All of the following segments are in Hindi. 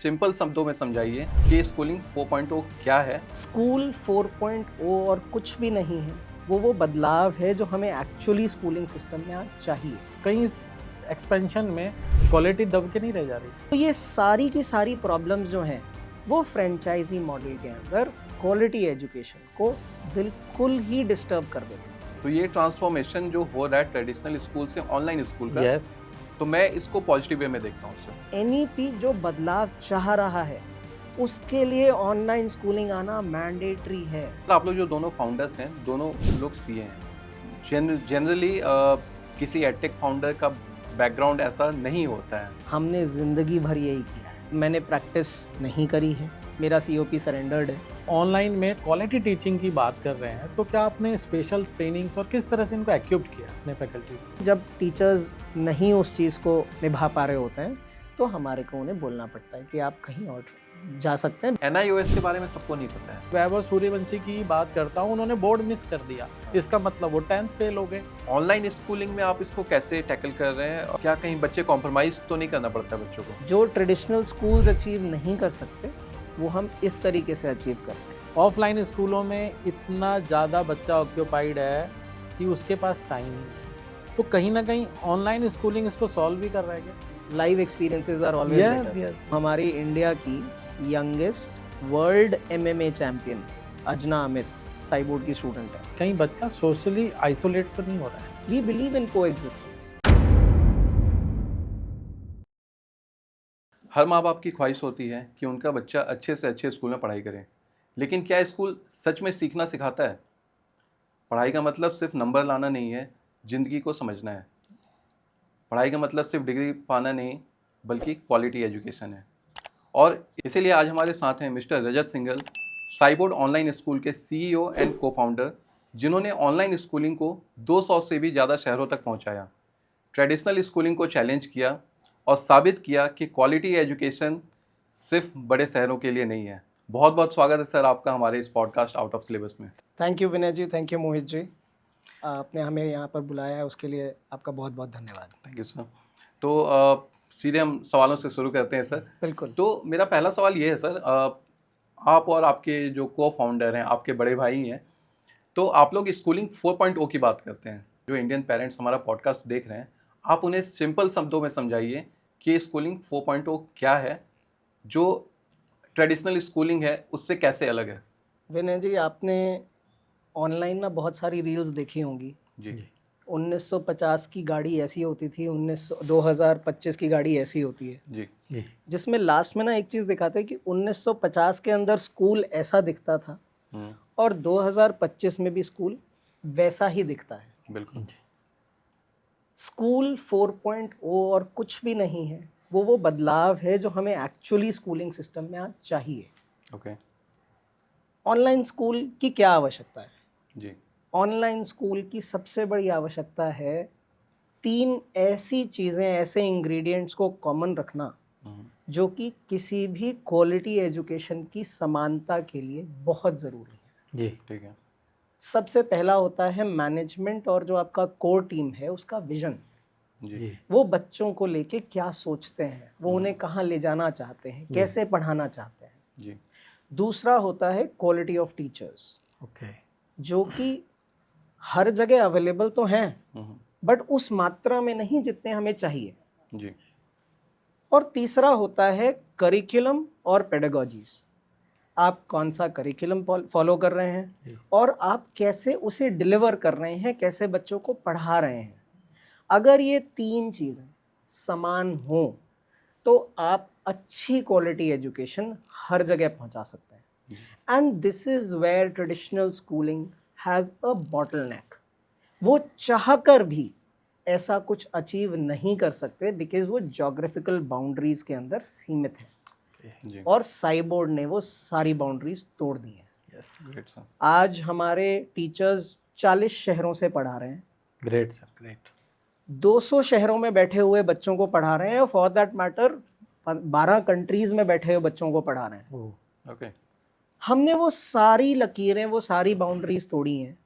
सिंपल शब्दों में समझाइए कि स्कूलिंग 4.0 क्या है। स्कूल 4.0 और कुछ भी नहीं है, वो बदलाव है जो हमें एक्चुअली स्कूलिंग सिस्टम में आज चाहिए। कहीं इस एक्सपेंशन में क्वालिटी दब के नहीं रह जा रही। तो ये सारी की सारी प्रॉब्लम्स जो हैं वो फ्रेंचाइजी मॉडल के अंदर क्वालिटी एजुकेशन को बिल्कुल ही डिस्टर्ब कर देते हैं। तो ये ट्रांसफॉर्मेशन जो हो रहा है ट्रेडिशनल स्कूल से ऑनलाइन स्कूल का, यस, तो मैं इसको पॉजिटिव वे में देखता हूँ सर। एनईपी जो बदलाव चाह रहा है उसके लिए ऑनलाइन स्कूलिंग आना मैंडेटरी है। आप लोग जो दोनों फाउंडर्स हैं, दोनों लोग सीए हैं। जनरली किसी एडटेक फाउंडर का बैकग्राउंड ऐसा नहीं होता है। हमने ज़िंदगी भर यही किया है। मैंने प्रैक्टिस नहीं करी है, मेरा COP सरेंडर्ड है। ऑनलाइन में क्वालिटी टीचिंग की बात कर रहे हैं तो क्या आपने स्पेशल ट्रेनिंग्स और किस तरह से इनको एक्विप्ड किया अपने फैकल्टीज को? जब टीचर्स नहीं उस चीज़ को निभा पा रहे होते हैं तो हमारे को उन्हें बोलना पड़ता है कि आप कहीं और जा सकते हैं। NIOS के बारे में सबको नहीं पता है। वैभव सूर्यवंशी की बात करता हूँ, उन्होंने बोर्ड मिस कर दिया, इसका मतलब वो 10th फेल हो गए। ऑनलाइन स्कूलिंग में आप इसको कैसे टैकल कर रहे हैं और क्या कहीं बच्चे कॉम्प्रोमाइज तो नहीं करना पड़ता बच्चों को? जो ट्रेडिशनल स्कूल्स अचीव नहीं कर सकते वो हम इस तरीके से अचीव करते हैं। ऑफलाइन स्कूलों में इतना ज़्यादा बच्चा ऑक्यूपाइड है कि उसके पास टाइम नहीं है, तो कहीं ना कहीं ऑनलाइन स्कूलिंग इसको सॉल्व भी कर रहा है। Live experiences are always better. Yes, हमारी इंडिया की youngest world MMA champion Ajna Amit Sai board की स्टूडेंट है। कहीं बच्चा सोशली आइसोलेट तो नहीं हो रहा है। We believe in coexistence. हर माँ बाप की ख्वाहिश होती है कि उनका बच्चा अच्छे से अच्छे स्कूल में पढ़ाई करे, लेकिन क्या स्कूल सच में सीखना सिखाता है? पढ़ाई का मतलब सिर्फ नंबर लाना नहीं है, ज़िंदगी को समझना है। पढ़ाई का मतलब सिर्फ डिग्री पाना नहीं, बल्कि क्वालिटी एजुकेशन है। और इसीलिए आज हमारे साथ हैं mister Rajat Singhal, Cyboard online school के CEO एंड को फाउंडर, जिन्होंने ऑनलाइन स्कूलिंग को 200 से भी ज़्यादा शहरों तक पहुंचाया, ट्रेडिशनल स्कूलिंग को चैलेंज किया और साबित किया कि क्वालिटी एजुकेशन सिर्फ बड़े शहरों के लिए नहीं है। बहुत बहुत स्वागत है सर आपका हमारे इस पॉडकास्ट आउट ऑफ सिलेबस में। Thank you Vinay ji, thank you Mohit ji, आपने हमें यहाँ पर बुलाया है उसके लिए आपका बहुत बहुत धन्यवाद। Thank you sir. तो सीधे हम सवालों से शुरू करते हैं सर। बिल्कुल। तो मेरा पहला सवाल ये है सर, आप और आपके जो को फाउंडर हैं, आपके बड़े भाई हैं, तो आप लोग स्कूलिंग 4.0 की बात करते हैं। जो इंडियन पेरेंट्स हमारा पॉडकास्ट देख रहे हैं, आप उन्हें सिंपल शब्दों में समझाइए कि स्कूलिंग 4.0 क्या है, जो ट्रेडिशनल स्कूलिंग है उससे कैसे अलग है। विनय जी, आपने ऑनलाइन ना बहुत सारी रील्स देखी होंगी। जी 1950 की गाड़ी ऐसी होती थी, 2025 की गाड़ी ऐसी होती है, जी जिसमें लास्ट में ना एक चीज़ दिखाते हैं कि 1950 के अंदर स्कूल ऐसा दिखता था और 2025 में भी स्कूल वैसा ही दिखता है। बिल्कुल। स्कूल 4.0 और कुछ भी नहीं है, वो बदलाव है जो हमें एक्चुअली स्कूलिंग सिस्टम में आज चाहिए। ओके। ऑनलाइन स्कूल की क्या आवश्यकता है? जी ऑनलाइन स्कूल की सबसे बड़ी आवश्यकता है 3 ऐसी चीज़ें, ऐसे इंग्रेडिएंट्स को कॉमन रखना जो कि किसी भी क्वालिटी एजुकेशन की समानता के लिए बहुत ज़रूरी है। जी ठीक है। सबसे पहला होता है मैनेजमेंट और जो आपका कोर टीम है उसका विजन। जी वो बच्चों को लेके क्या सोचते हैं, वो उन्हें कहाँ ले जाना चाहते हैं, कैसे पढ़ाना चाहते हैं। जी दूसरा होता है क्वालिटी ऑफ टीचर्स, ओके, जो कि हर जगह अवेलेबल तो हैं बट उस मात्रा में नहीं जितने हमें चाहिए। जी और तीसरा होता है करिकुलम और पेडागॉजीज। आप कौन सा करिकुलम फॉलो कर रहे हैं और आप कैसे उसे डिलीवर कर रहे हैं, कैसे बच्चों को पढ़ा रहे हैं। अगर ये 3 चीज़ें समान हों तो आप अच्छी क्वालिटी एजुकेशन हर जगह पहुंचा सकते हैं। And this is where traditional schooling has a bottleneck. वो चाहकर भी ऐसा कुछ अचीव नहीं कर सकते बिकॉज वो जोग्राफिकल बाउंड्रीज के अंदर सीमित है और साई बोर्ड ने वो सारी बाउंड्रीज तोड़ दी हैं। Great sir. आज हमारे टीचर्स 40 शहरों से पढ़ा रहे हैं। Great sir, great. 200 शहरों में बैठे हुए बच्चों को पढ़ा रहे हैं और फॉर दैट मैटर 12 कंट्रीज में बैठे हुए बच्चों को पढ़ा रहे हैं। ओके। हमने वो सारी लकीरें, वो सारी बाउंड्रीज तोड़ी हैं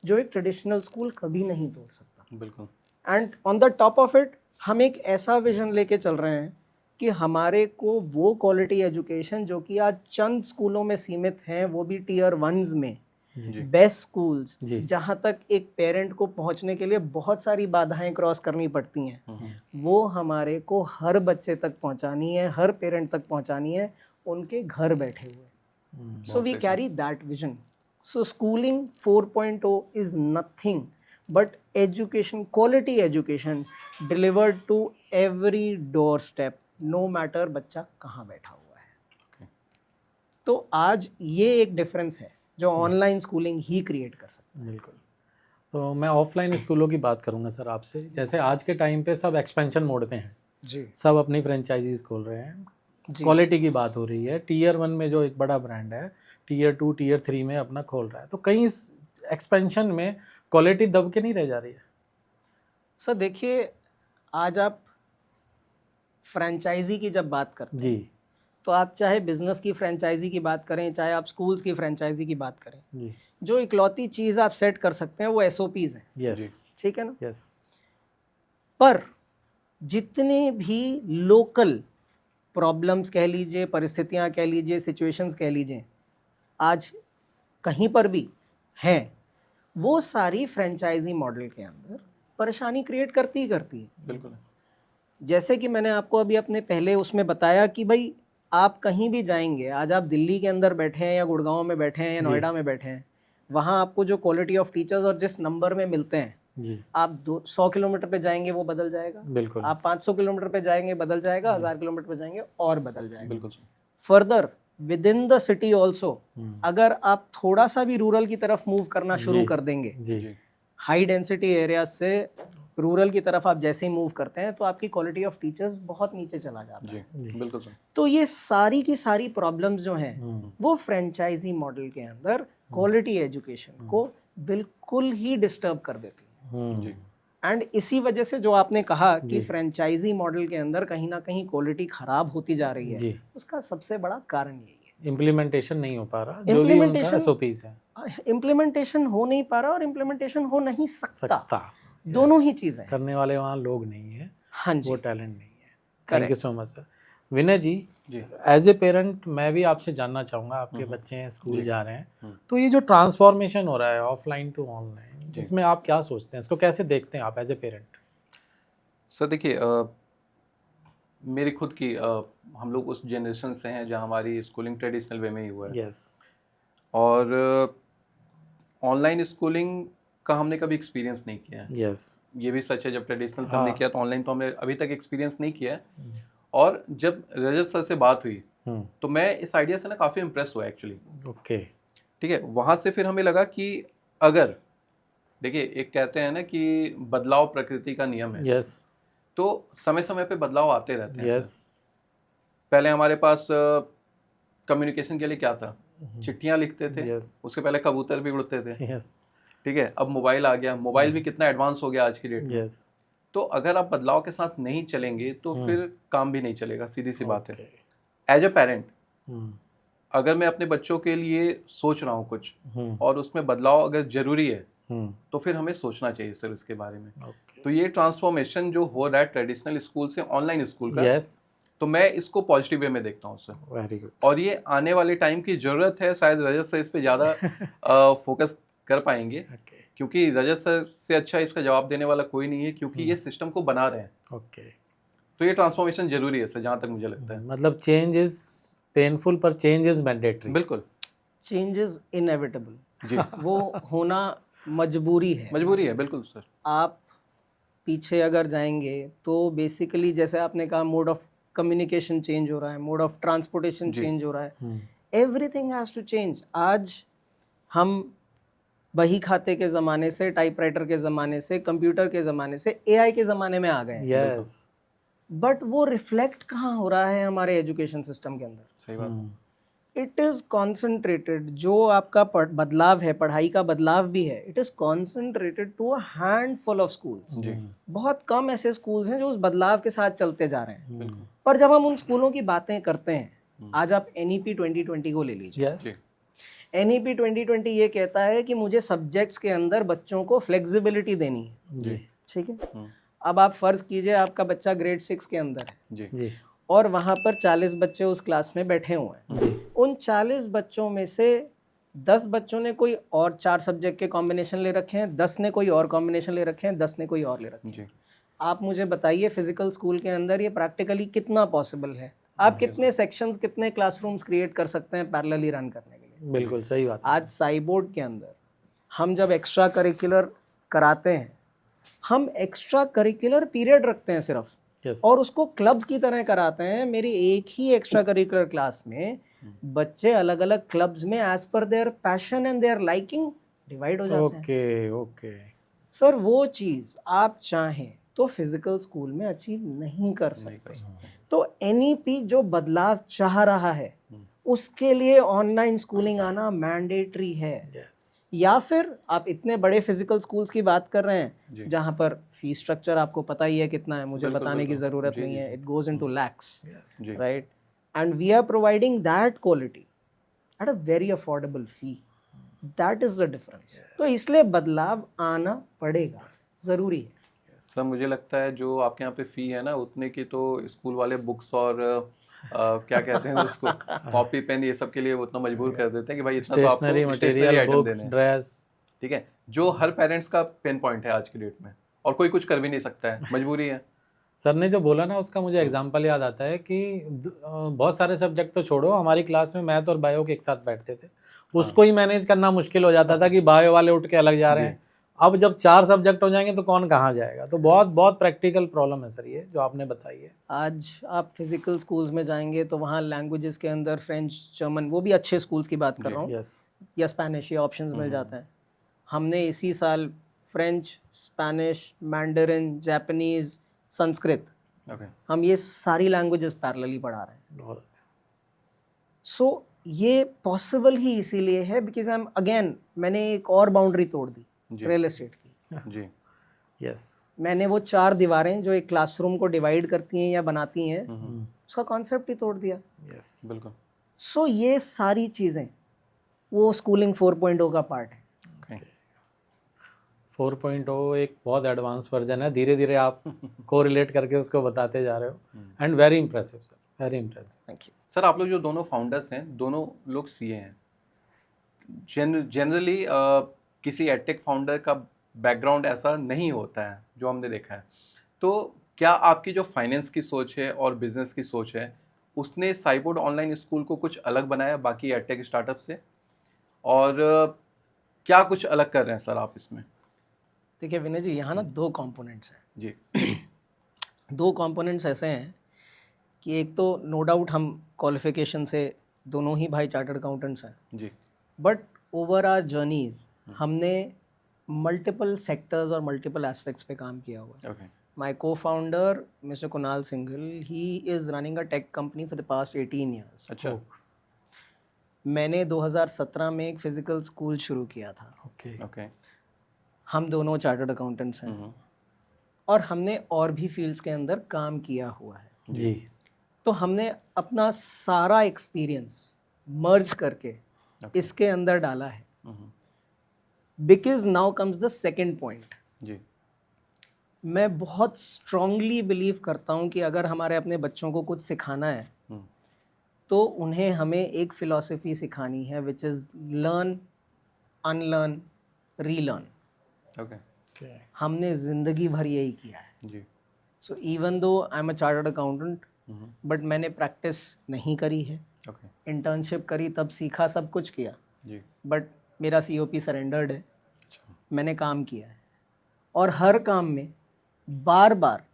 जो एक ट्रेडिशनल स्कूल कभी नहीं तोड़ सकता। बिल्कुल। And on the top of it हम एक ऐसा विजन लेके चल रहे हैं कि हमारे को वो क्वालिटी एजुकेशन जो कि आज चंद स्कूलों में सीमित हैं, वो भी टीयर 1s में, जी बेस्ट स्कूल्स, जी। जहाँ तक एक पेरेंट को पहुँचने के लिए बहुत सारी बाधाएं क्रॉस करनी पड़ती हैं, वो हमारे को हर बच्चे तक पहुँचानी है, हर पेरेंट तक पहुँचानी है, उनके घर बैठे हुए। So we carry that vision. So schooling 4.0 is nothing but education, quality education delivered to every doorstep, no matter बच्चा कहाँ बैठा हुआ है. तो आज ये एक डिफरेंस है जो ऑनलाइन स्कूलिंग ही क्रिएट कर सकता है. बिल्कुल. तो मैं ऑफलाइन स्कूलों की बात करूंगा सर आपसे. जैसे आज के टाइम पे सब एक्सपेंशन मोड पे हैं, जी सब अपनी फ्रेंचाइजीज खोल रहे हैं. जी. क्वालिटी की बात हो रही है. टीयर 1 में जो एक बड़ा ब्रांड है, टीयर 2 टीयर 3 में अपना खोल रहा है. तो कहीं इस एक्सपेंशन में क्वालिटी दब के नहीं रह जा रही है? सर देखिए, आज आप फ्रेंचाइजी की जब बात करते हैं, जी तो आप चाहे बिजनेस की फ्रेंचाइजी की बात करें, चाहे आप स्कूल्स की फ्रेंचाइजी की बात करें, जी. जो इकलौती चीज़ आप सेट कर सकते हैं वो SOPs हैं. यस ठीक है ना. यस. पर जितने भी लोकल प्रॉब्लम्स कह लीजिए, परिस्थितियां कह लीजिए, सिचुएशंस कह लीजिए, आज कहीं पर भी हैं, वो सारी फ्रेंचाइजी मॉडल के अंदर परेशानी क्रिएट करती ही करती है. बिल्कुल. जैसे कि मैंने आपको अभी अपने पहले उसमें बताया कि भाई आप कहीं भी जाएंगे, आज आप दिल्ली के अंदर बैठे हैं या गुड़गांव में बैठे हैं या नोएडा में बैठे हैं, वहाँ आपको जो क्वालिटी ऑफ टीचर्स और जिस नंबर में मिलते हैं, जी. आप 100 किलोमीटर पे जाएंगे वो बदल जाएगा, बिल्कुल. आप 500 किलोमीटर पे जाएंगे बदल जाएगा, 1000 किलोमीटर पे जाएंगे और बदल जाएगा. बिल्कुल. Further with in the city also, अगर आप थोड़ा सा भी रूरल की तरफ मूव करना शुरू कर देंगे, जी. हाई डेंसिटी एरिया से रूरल की तरफ आप जैसे ही मूव करते हैं, तो आपकी क्वालिटी ऑफ टीचर्स बहुत नीचे चला जाता है. जी बिल्कुल सर. तो ये सारी की सारी प्रॉब्लम्स जो हैं, वो फ्रेंचाइजी मॉडल के अंदर क्वालिटी एजुकेशन को बिल्कुल ही डिस्टर्ब कर देती है. जी. एंड इसी वजह से जो आपने कहा कि फ्रेंचाइजी मॉडल के अंदर कहीं ना कहीं क्वालिटी खराब होती जा रही है, जी. उसका सबसे बड़ा कारण यही है. इम्प्लीमेंटेशन नहीं हो पा रहा, जो भी उनका SOPs है. इम्प्लीमेंटेशन हो नहीं पा रहा और इम्प्लीमेंटेशन हो नहीं सकता. सकता. दोनों ही चीजें हैं. करने वाले वहाँ लोग नहीं है, हाँ जी. वो टैलेंट नहीं है. Thank you so much sir. Vinay ji, जी. एज ए पेरेंट मैं भी आपसे जानना चाहूँगा, आपके बच्चे हैं, स्कूल जा रहे हैं, तो ये जो ट्रांसफॉर्मेशन हो रहा है ऑफलाइन टू ऑनलाइन, इसमें आप क्या सोचते हैं, इसको कैसे देखते हैं आप एज ए पेरेंट? सर देखिए, मेरी खुद की हम लोग उस जनरेशन से हैं जहाँ हमारी स्कूलिंग ट्रेडिशनल वे में ही हुआ है. यस. और ऑनलाइन स्कूलिंग का हमने कभी एक्सपीरियंस नहीं किया है. यस. ये भी सच है, जब ट्रेडिशनल से हमने किया तो ऑनलाइन तो हमने अभी तक एक्सपीरियंस नहीं किया है. और जब रजत सर से बात हुई तो मैं इस आइडिया से ना काफ़ी इम्प्रेस हुआ एक्चुअली. ओके. ठीक है, वहाँ से फिर हमें लगा कि अगर देखिए, एक कहते हैं ना कि बदलाव प्रकृति का नियम है. यस. तो समय समय पे बदलाव आते रहते हैं. यस. पहले हमारे पास कम्युनिकेशन के लिए क्या था, चिट्ठियाँ लिखते थे. यस. उसके पहले कबूतर भी उड़ते थे. यस. ठीक है, अब मोबाइल आ गया. मोबाइल भी कितना एडवांस हो गया आज की डेट में. यस. तो अगर आप बदलाव के साथ नहीं चलेंगे तो फिर काम भी नहीं चलेगा. सीधी सी बात है. एज ए पेरेंट, अगर मैं अपने बच्चों के लिए सोच रहा हूँ कुछ और उसमें बदलाव अगर जरूरी है तो फिर हमें सोचना चाहिए सर इसके बारे में. तो ये ट्रांसफॉर्मेशन जो हो रहा है ट्रेडिशनल स्कूल से ऑनलाइन स्कूल का, यस, तो मैं इसको पॉजिटिव वे में देखता हूँ सर. Very good. और ये आने वाले टाइम की ज़रूरत है. शायद रजत सर इस पे ज़्यादा फोकस कर पाएंगे, क्योंकि रजत सर से अच्छा इसका जवाब देने वाला कोई नहीं है, क्योंकि ये सिस्टम को बना रहे हैं. ओके. तो ये ट्रांसफॉर्मेशन जरूरी है सर, जहाँ तक मुझे लगता है. मतलब चेंज इज पेनफुल पर चेंज इज मैंडेटरी. बिल्कुल. Change is inevitable. जी. वो होना मजबूरी है. मजबूरी है. बिल्कुल सर. आप पीछे अगर जाएंगे तो बेसिकली जैसे आपने कहा, मोड ऑफ कम्युनिकेशन चेंज हो रहा है, मोड ऑफ ट्रांसपोर्टेशन चेंज हो रहा है. Everything has to change. आज हम बही खाते के ज़माने से, टाइपराइटर के ज़माने से, कंप्यूटर के ज़माने से AI के ज़माने में आ गए हैं. यस. बट वो रिफ्लेक्ट कहाँ हो रहा है हमारे एजुकेशन सिस्टम के अंदर? सही बात. It is concentrated. जो आपका बदलाव है, पढ़ाई का बदलाव भी है, it is concentrated to a handful of schools. जी. बहुत कम ऐसे स्कूल्स हैं जो उस बदलाव के साथ चलते जा रहे हैं. बिल्कुल. पर जब हम उन स्कूलों की बातें करते हैं, आज आप NEP 2020 को ले लीजिए. यस. NEP 2020 ये कहता है कि मुझे सब्जेक्ट्स के अंदर बच्चों को फ्लेक्सिबिलिटी देनी है. जी. ठीक है. अब आप फर्ज कीजिए आपका बच्चा ग्रेड 6 के अंदर है जी. जी. और वहाँ पर 40 बच्चे उस क्लास में बैठे हुए हैं। उन 40 बच्चों में से 10 बच्चों ने कोई और 4 सब्जेक्ट के कॉम्बिनेशन ले रखे हैं, 10 ने कोई और कॉम्बिनेशन ले रखे हैं, 10 ने कोई और ले रखे हैं। जी आप मुझे बताइए फिजिकल स्कूल के अंदर ये प्रैक्टिकली कितना पॉसिबल है? आप कितने सेक्शंस, कितने क्लासरूम्स क्रिएट कर सकते हैं पैरेलली रन करने के लिए? बिल्कुल सही बात है। आज साइबोर्ड के अंदर हम जब एक्स्ट्रा करिकुलर कराते हैं, हम एक्स्ट्रा करिकुलर पीरियड रखते हैं सिर्फ, यस और उसको क्लब्स की तरह कराते हैं। मेरी एक ही एक्स्ट्रा करिकुलर क्लास में बच्चे अलग अलग क्लब्स में as per their passion and their liking divide हो जाते हैं। ओके ओके सर वो चीज़ आप चाहें तो फिजिकल स्कूल में अचीव नहीं कर सकते। तो एनईपी जो बदलाव चाह रहा है उसके लिए ऑनलाइन स्कूलिंग आना मैंडेटरी है। यस या फिर आप इतने बड़े फिजिकल स्कूल्स की बात कर रहे हैं जहां पर फीस स्ट्रक्चर आपको पता ही है कितना है, मुझे बताने की ज़रूरत नहीं है, it goes into lakhs, right? And we are providing that quality at a very affordable fee. That is the difference. तो इसलिए बदलाव आना पड़ेगा, ज़रूरी है। सर मुझे लगता है जो आपके यहाँ पे फ़ी है ना, उतने की तो स्कूल वाले बुक्स और क्या कहते हैं उसको, कॉपी पेन ये सब के लिए उतना मजबूर कर देते हैं कि भाई इतना तो आपको stationery stationery material, item books, देने हैं। ड्रेस। ठीक है, जो हर पेरेंट्स का पेन पॉइंट है आज की डेट में, और कोई कुछ कर भी नहीं सकता है, मजबूरी है। सर ने जो बोला ना उसका मुझे एग्जांपल याद आता है कि बहुत सारे सब्जेक्ट तो छोड़ो, हमारी क्लास में मैथ और बायो के एक साथ बैठते थे, उसको ही मैनेज करना मुश्किल हो जाता था कि बायो वाले उठ के अलग जा रहे हैं। अब जब 4 सब्जेक्ट हो जाएंगे तो कौन कहाँ जाएगा? तो बहुत बहुत प्रैक्टिकल प्रॉब्लम है सर ये जो आपने बताई है। आज आप फिजिकल स्कूल्स में जाएंगे तो वहाँ लैंग्वेजेस के अंदर फ्रेंच, जर्मन, वो भी अच्छे स्कूल्स की बात कर रहा हूँ, यस या स्पेनिश, ये ऑप्शंस मिल जाते हैं। हमने इसी साल French, Spanish, Mandarin, Japanese, Sanskrit, okay हम ये सारी लैंग्वेजेस पैरेलली पढ़ा रहे हैं। बहुत सो ये पॉसिबल ही इसीलिए है बिकॉज आई एम अगेन, मैंने एक और बाउंड्री तोड़ दी रियल एस्टेट की। जी यस मैंने वो 4 दीवारें जो एक क्लासरूम को डिवाइड करती हैं या बनाती हैं, उसका कॉन्सेप्ट ही तोड़ दिया। यस बिल्कुल। सो ये सारी चीज़ें वो स्कूलिंग 4.0 का पार्ट है। ओके 4.0 एक बहुत एडवांस वर्जन है, धीरे धीरे आप कोरिलेट करके उसको बताते जा रहे हो, and very impressive sir, very impressive. Thank you. Sir आप लोग जो दोनों फाउंडर्स हैं, दोनों लोग सीए हैं। जनरली किसी एडटेक फाउंडर का बैकग्राउंड ऐसा नहीं होता है जो हमने देखा है। तो क्या आपकी जो फाइनेंस की सोच है और बिजनेस की सोच है, उसने साइबोर्ड ऑनलाइन स्कूल को कुछ अलग बनाया बाकी एडटेक स्टार्टअप से? और क्या कुछ अलग कर रहे हैं सर आप इसमें? देखिए विनय जी, यहाँ ना 2 कंपोनेंट्स हैं। जी 2 कंपोनेंट्स ऐसे हैं कि एक तो नो डाउट हम क्वालिफिकेशन से दोनों ही भाई चार्टर्ड अकाउंटेंट्स हैं, जी बट ओवर आवर जर्नीज हमने मल्टीपल सेक्टर्स और मल्टीपल एस्पेक्ट्स पे काम किया हुआ है। Okay my co-founder mister Kunal Singhal, he is running a tech company for the past 18 years. अच्छा मैंने 2017 में एक फिजिकल स्कूल शुरू किया था। ओके ओके हम दोनों चार्टर्ड अकाउंटेंट्स हैं और हमने और भी फील्ड्स के अंदर काम किया हुआ है। जी तो हमने अपना सारा एक्सपीरियंस मर्ज करके इसके अंदर डाला है। Because now comes the second point. जी मैं बहुत स्ट्रांगली बिलीव करता हूँ कि अगर हमारे अपने बच्चों को कुछ सिखाना है तो उन्हें हमें एक फ़िलॉसफी सिखानी है, which is learn, unlearn, relearn. Okay okay हमने ज़िंदगी भर यही किया है। जी so even though I am a chartered accountant, but मैंने प्रैक्टिस नहीं करी है। ओके इंटर्नशिप करी, तब सीखा, सब कुछ किया, जी बट मेरा COP सरेंडर्ड है। अच्छा मैंने काम किया है और हर काम में बार बार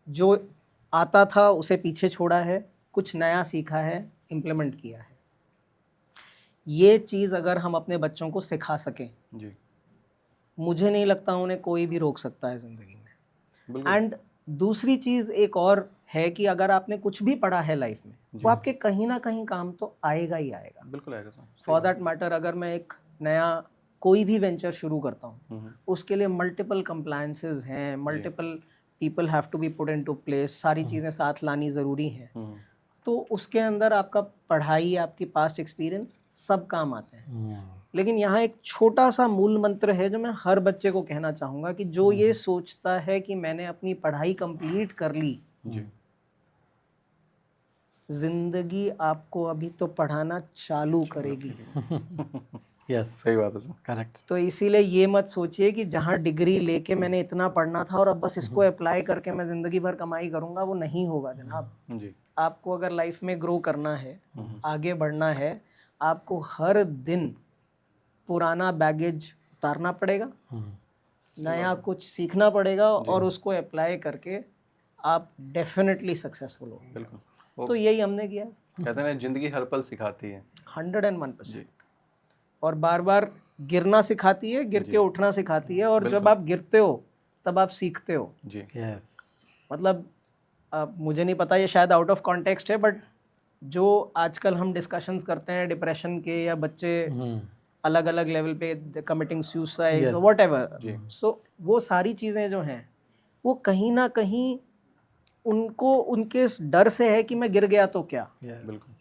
जो आता था उसे पीछे छोड़ा है, कुछ नया सीखा है, इम्प्लीमेंट किया है। ये चीज़ अगर हम अपने बच्चों को सिखा सकें, जी मुझे नहीं लगता उन्हें कोई भी रोक सकता है ज़िंदगी में। बिल्कुल एंड दूसरी चीज़ एक और है कि अगर आपने कुछ भी पढ़ा है लाइफ में, वो आपके कहीं ना कहीं काम तो आएगा ही आएगा। बिल्कुल आएगा सर। फॉर दैट मैटर, अगर मैं एक नया कोई भी वेंचर शुरू करता हूँ, उसके लिए मल्टीपल कंप्लायंसेस हैं, multiple people have to be put into place, सारी चीज़ें साथ लानी ज़रूरी हैं। तो उसके अंदर आपका पढ़ाई, आपकी पास्ट एक्सपीरियंस सब काम आते हैं। लेकिन यहाँ एक छोटा सा मूल मंत्र है जो मैं हर बच्चे को कहना चाहूँगा कि जो ये सोचता है कि मैंने अपनी पढ़ाई कंप्लीट कर ली, जी जिंदगी आपको अभी तो पढ़ाना चालू करेगी। यस, सही बात है सर। करेक्ट। तो इसीलिए ये मत सोचिए कि जहाँ डिग्री लेके मैंने इतना पढ़ना था और अब बस इसको अप्लाई करके मैं ज़िंदगी भर कमाई करूँगा, वो नहीं होगा जनाब। जी आपको अगर लाइफ में ग्रो करना है, आगे बढ़ना है, आपको हर दिन पुराना बैगेज उतारना पड़ेगा, नया कुछ सीखना पड़ेगा और उसको अप्लाई करके आप डेफिनेटली सक्सेसफुल हो। बिल्कुल। वो तो यही हमने किया, कहते हैं ना, जिंदगी हर पल सिखाती है। 101%। और बार बार गिरना सिखाती है, गिर के उठना सिखाती है, और जब आप गिरते हो तब आप सीखते हो। जी यस, मतलब मुझे नहीं पता, ये शायद आउट ऑफ कॉन्टेक्स्ट है, बट जो आजकल हम डिस्कशंस करते हैं डिप्रेशन के, या बच्चे अलग अलग लेवल पे कमिटिंग सुसाइड और वट एवर, सो वो सारी चीज़ें जो हैं वो कहीं ना कहीं उनको उनके इस डर से है कि मैं गिर गया तो क्या। बिल्कुल।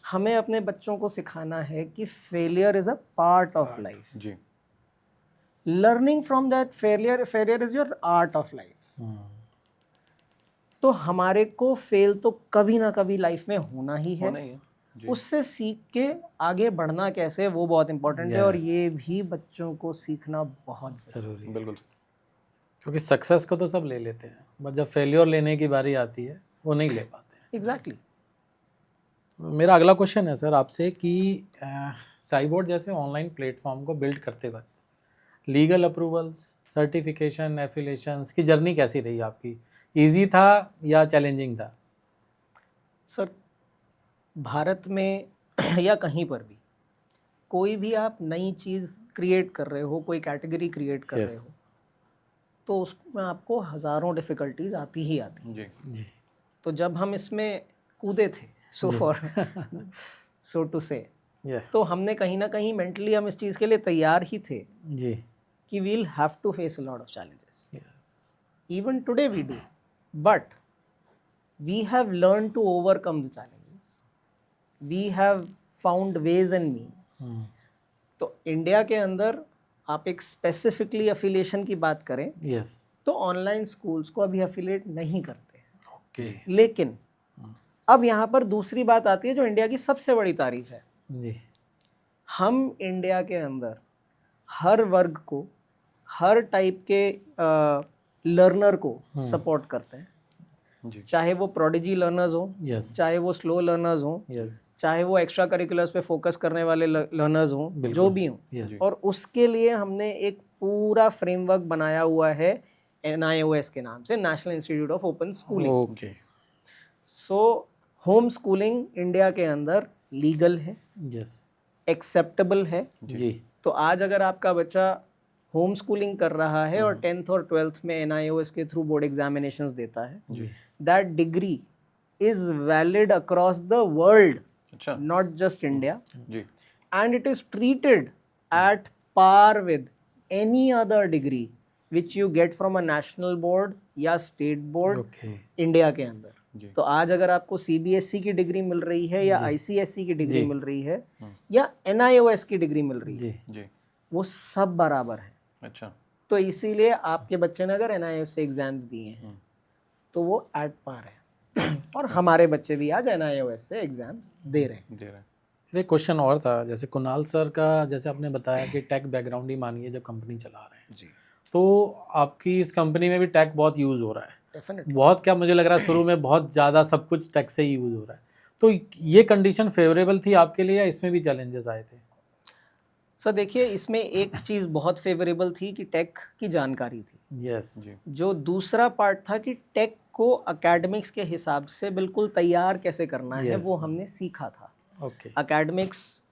हमें अपने बच्चों को सिखाना है कि failure is a part of life. जी learning from that failure is your art of life. तो हमारे को फेल तो कभी ना कभी लाइफ में होना ही है, होना ही है। जी उससे सीख के आगे बढ़ना कैसे है वो बहुत इंपॉर्टेंट है, और ये भी बच्चों को सीखना बहुत जरूरी है, बिल्कुल। क्योंकि सक्सेस को तो सब ले लेते हैं, बट जब फेल्योर लेने की बारी आती है वो नहीं ले पाते हैं। एग्जैक्टली। मेरा अगला क्वेश्चन है सर आपसे कि साइबोर्ड जैसे ऑनलाइन प्लेटफॉर्म को बिल्ड करते वक्त लीगल अप्रूवल्स, सर्टिफिकेशन, एफिलिएशंस की जर्नी कैसी रही आपकी? इजी था या चैलेंजिंग था? सर, भारत में या कहीं पर भी कोई भी आप नई चीज़ क्रिएट कर रहे हो, कोई कैटेगरी क्रिएट कर रहे हो, तो उसमें आपको हज़ारों डिफ़िकल्टीज आती ही आती। जी जी तो जब हम इसमें कूदे थे, सो टू से, तो हमने कहीं ना कहीं मेंटली हम इस चीज़ के लिए तैयार ही थे जी कि we'll have to face a lot of challenges. Even today we do, but we have learn to overcome the challenges, we have found ways and means. तो इंडिया के अंदर आप एक स्पेसिफिकली अफिलिएशन की बात करें, यस, तो ऑनलाइन स्कूल्स को अभी अफिलिएट नहीं करते। ओके लेकिन अब यहाँ पर दूसरी बात आती है जो इंडिया की सबसे बड़ी तारीफ है। जी, हम इंडिया के अंदर हर वर्ग को, हर टाइप के लर्नर को सपोर्ट करते हैं, जी चाहे वो प्रोडिजी लर्नर्स हो, यस, चाहे वो स्लो लर्नर्स हो, यस, चाहे वो एक्स्ट्रा करिकुलर्स पे फोकस करने वाले लर्नर्स हो, जो भी हो। यस, और उसके लिए हमने एक पूरा फ्रेमवर्क बनाया हुआ है NIOS के नाम से, national institute of open schooling. Okay, so home schooling India के अंदर लीगल है, यस, एक्सेप्टेबल है। जी, तो आज अगर आपका बच्चा होम स्कूलिंग कर रहा है और 10th और 12th में NIOS के थ्रू बोर्ड एग्जामिनेशंस देता है, जी, that degree is valid across the world, अच्छा not just India, जी and it is treated at par with any other degree which you get from a national board या state board ओके, इंडिया के अंदर। जी तो आज अगर आपको CBSE की डिग्री मिल रही है, या ICSE की डिग्री मिल रही है, या NIOS की डिग्री मिल रही है, जी, जी वो सब बराबर है। अच्छा तो इसीलिए आपके बच्चे ने अगर NIOS से एग्जाम्स दिए हैं तो वो एट पार है, और हमारे बच्चे भी आज NIOS से एग्जाम्स दे रहे हैं। दे रहे हैं सर एक क्वेश्चन और था, जैसे कुणाल सर का, जैसे आपने बताया कि टेक बैकग्राउंड ही मानिए जब कंपनी चला रहे हैं, जी, तो आपकी इस कंपनी में भी टेक बहुत यूज़ हो रहा है, डेफिनेटली। बहुत, क्या मुझे लग रहा है शुरू में बहुत ज़्यादा सब कुछ टेक से ही यूज़ हो रहा है, तो ये कंडीशन फेवरेबल थी आपके लिए या इसमें भी चैलेंजेस आए थे? सर देखिए, इसमें एक चीज़ बहुत फेवरेबल थी कि टेक की जानकारी थी। यस, जी जो दूसरा पार्ट था कि टेक को एकेडमिक्स के हिसाब से बिल्कुल तैयार कैसे करना है, Yes. वो हमने सीखा था। ओके, एकेडमिक्स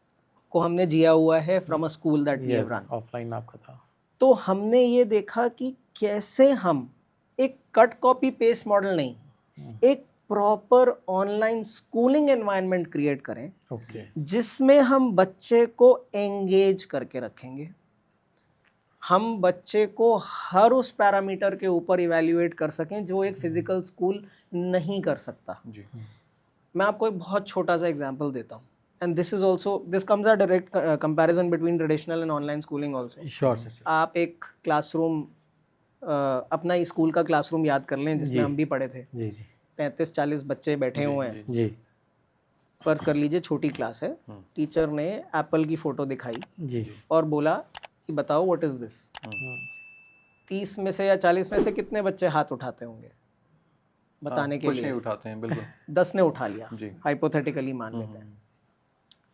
को हमने जिया हुआ है from a school that we have yes, run. Offline आपका था, तो हमने ये देखा कि कैसे हम एक कट कॉपी पेस्ट मॉडल नहीं, एक proper online schooling environment create करें ओके, जिसमें हम बच्चे को एंगेज करके रखेंगे। हम बच्चे को हर उस पैरामीटर के ऊपर इवैल्यूएट कर सकें जो एक फिजिकल स्कूल नहीं कर सकता। जी मैं आपको एक बहुत छोटा सा एग्जांपल देता हूँ, and this comes a direct comparison between traditional and online schooling also. Sure sir, आप एक क्लासरूम, अपना स्कूल का क्लासरूम याद कर लें जिसमें जी। हम भी पढ़े थे। जी जी 35-40 बच्चे बैठे हुए हैं, जी, फर्ज कर लीजिए छोटी क्लास है, टीचर ने एप्पल की फ़ोटो दिखाई जी और बोला कि बताओ व्हाट इज़ दिस। 30 में से या 40 में से कितने बच्चे हाथ उठाते होंगे बताने के कुछ नहीं लिए? उठाते हैं बिल्कुल 10 ने उठा लिया, जी। हाइपोथेटिकली मान लेते हैं।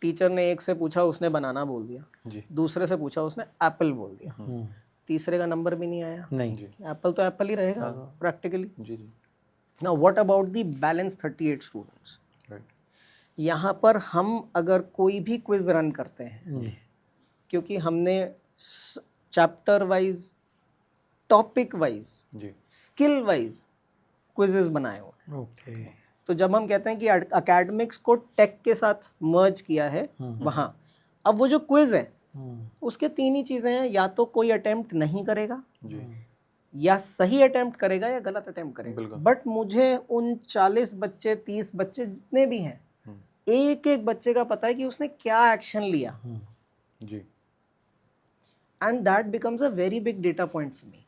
टीचर ने एक से पूछा, उसने बनाना बोल दिया। जी दूसरे से पूछा, उसने एप्पल बोल दिया। तीसरे का नंबर भी नहीं आया। नहीं एप्पल तो एप्पल ही रहेगा प्रैक्टिकली। जी जी now what about the balance 38 students? Right यहाँ पर हम अगर कोई भी क्विज रन करते हैं, जी क्योंकि हमने चैप्टर वाइज, टॉपिक वाइज, जी स्किल वाइज क्विजेस बनाए हुए हैं। ओके तो जब हम कहते हैं कि एकेडमिक्स को टेक के साथ मर्ज किया है, वहाँ अब वो जो क्विज है उसके 3 ही चीज़ें हैं, या तो कोई अटेम्प्ट नहीं करेगा, जी या सही अटेम्प्ट करेगा, या गलत अटेम्प्ट करेगा। बिल्कुल। बट मुझे उन 40 बच्चे, 30 बच्चे जितने भी हैं, एक एक बच्चे का पता है कि उसने क्या एक्शन लिया, जी and that becomes a very big data point for me.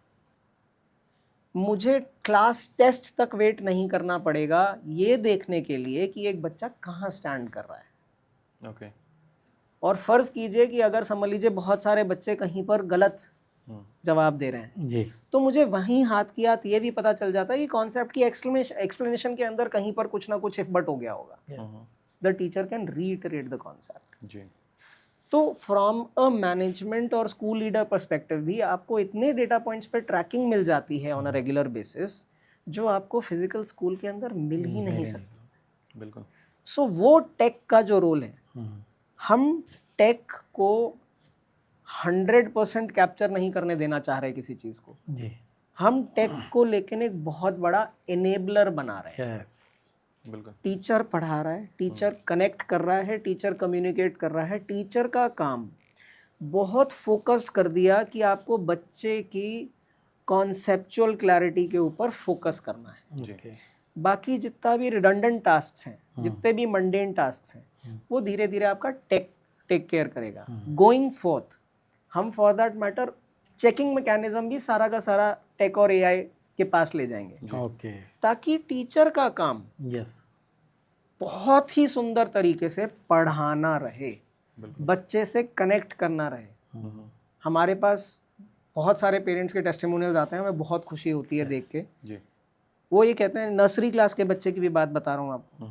मुझे क्लास टेस्ट तक वेट नहीं करना पड़ेगा ये देखने के लिए कि एक बच्चा कहाँ स्टैंड कर रहा है। ओके और फर्ज कीजिए कि अगर समझ लीजिए बहुत सारे बच्चे कहीं पर गलत जवाब दे रहे हैं, जी तो मुझे वहीं हाथ की हाथ ये भी पता चल जाता है कि कॉन्सेप्ट की एक्सप्लेनेशन के अंदर कहीं पर कुछ ना कुछ इफ बट हो गया होगा। The teacher can reiterate the concept. जी तो फ्रॉम अ मैनेजमेंट और स्कूल लीडर पर्सपेक्टिव भी आपको इतने डेटा पॉइंट्स पे ट्रैकिंग मिल जाती है ऑन अ रेगुलर बेसिस, जो आपको फिजिकल स्कूल के अंदर मिल ही नहीं सकती। बिल्कुल सो वो टेक का जो रोल है, हम टेक को 100% कैप्चर नहीं करने देना चाह रहे किसी चीज़ को। जी हम टेक को लेकिन एक बहुत बड़ा एनेबलर बना रहे हैं। यस बिल्कुल टीचर पढ़ा रहा है, टीचर कनेक्ट कर रहा है, टीचर कम्युनिकेट कर रहा है। टीचर का काम बहुत फोकस्ड कर दिया कि आपको बच्चे की कॉन्सेप्चुअल क्लैरिटी के ऊपर फोकस करना है। जी ओके बाकी जितना भी रिडंडेंट टास्क हैं, जितने भी मंडेन टास्क हैं, वो धीरे धीरे आपका टेक केयर करेगा। गोइंग फोर्थ, हम for that matter checking mechanism भी सारा का सारा टेक और एआई के पास ले जाएंगे, ओके ताकि टीचर का काम यस बहुत ही सुंदर तरीके से पढ़ाना रहे, बच्चे से कनेक्ट करना रहे। हमारे पास बहुत सारे पेरेंट्स के टेस्टिमोनियल्स आते हैं, हमें बहुत खुशी होती है देख के। जी वो ये कहते हैं, नर्सरी क्लास के बच्चे की भी बात बता रहा हूँ आपको,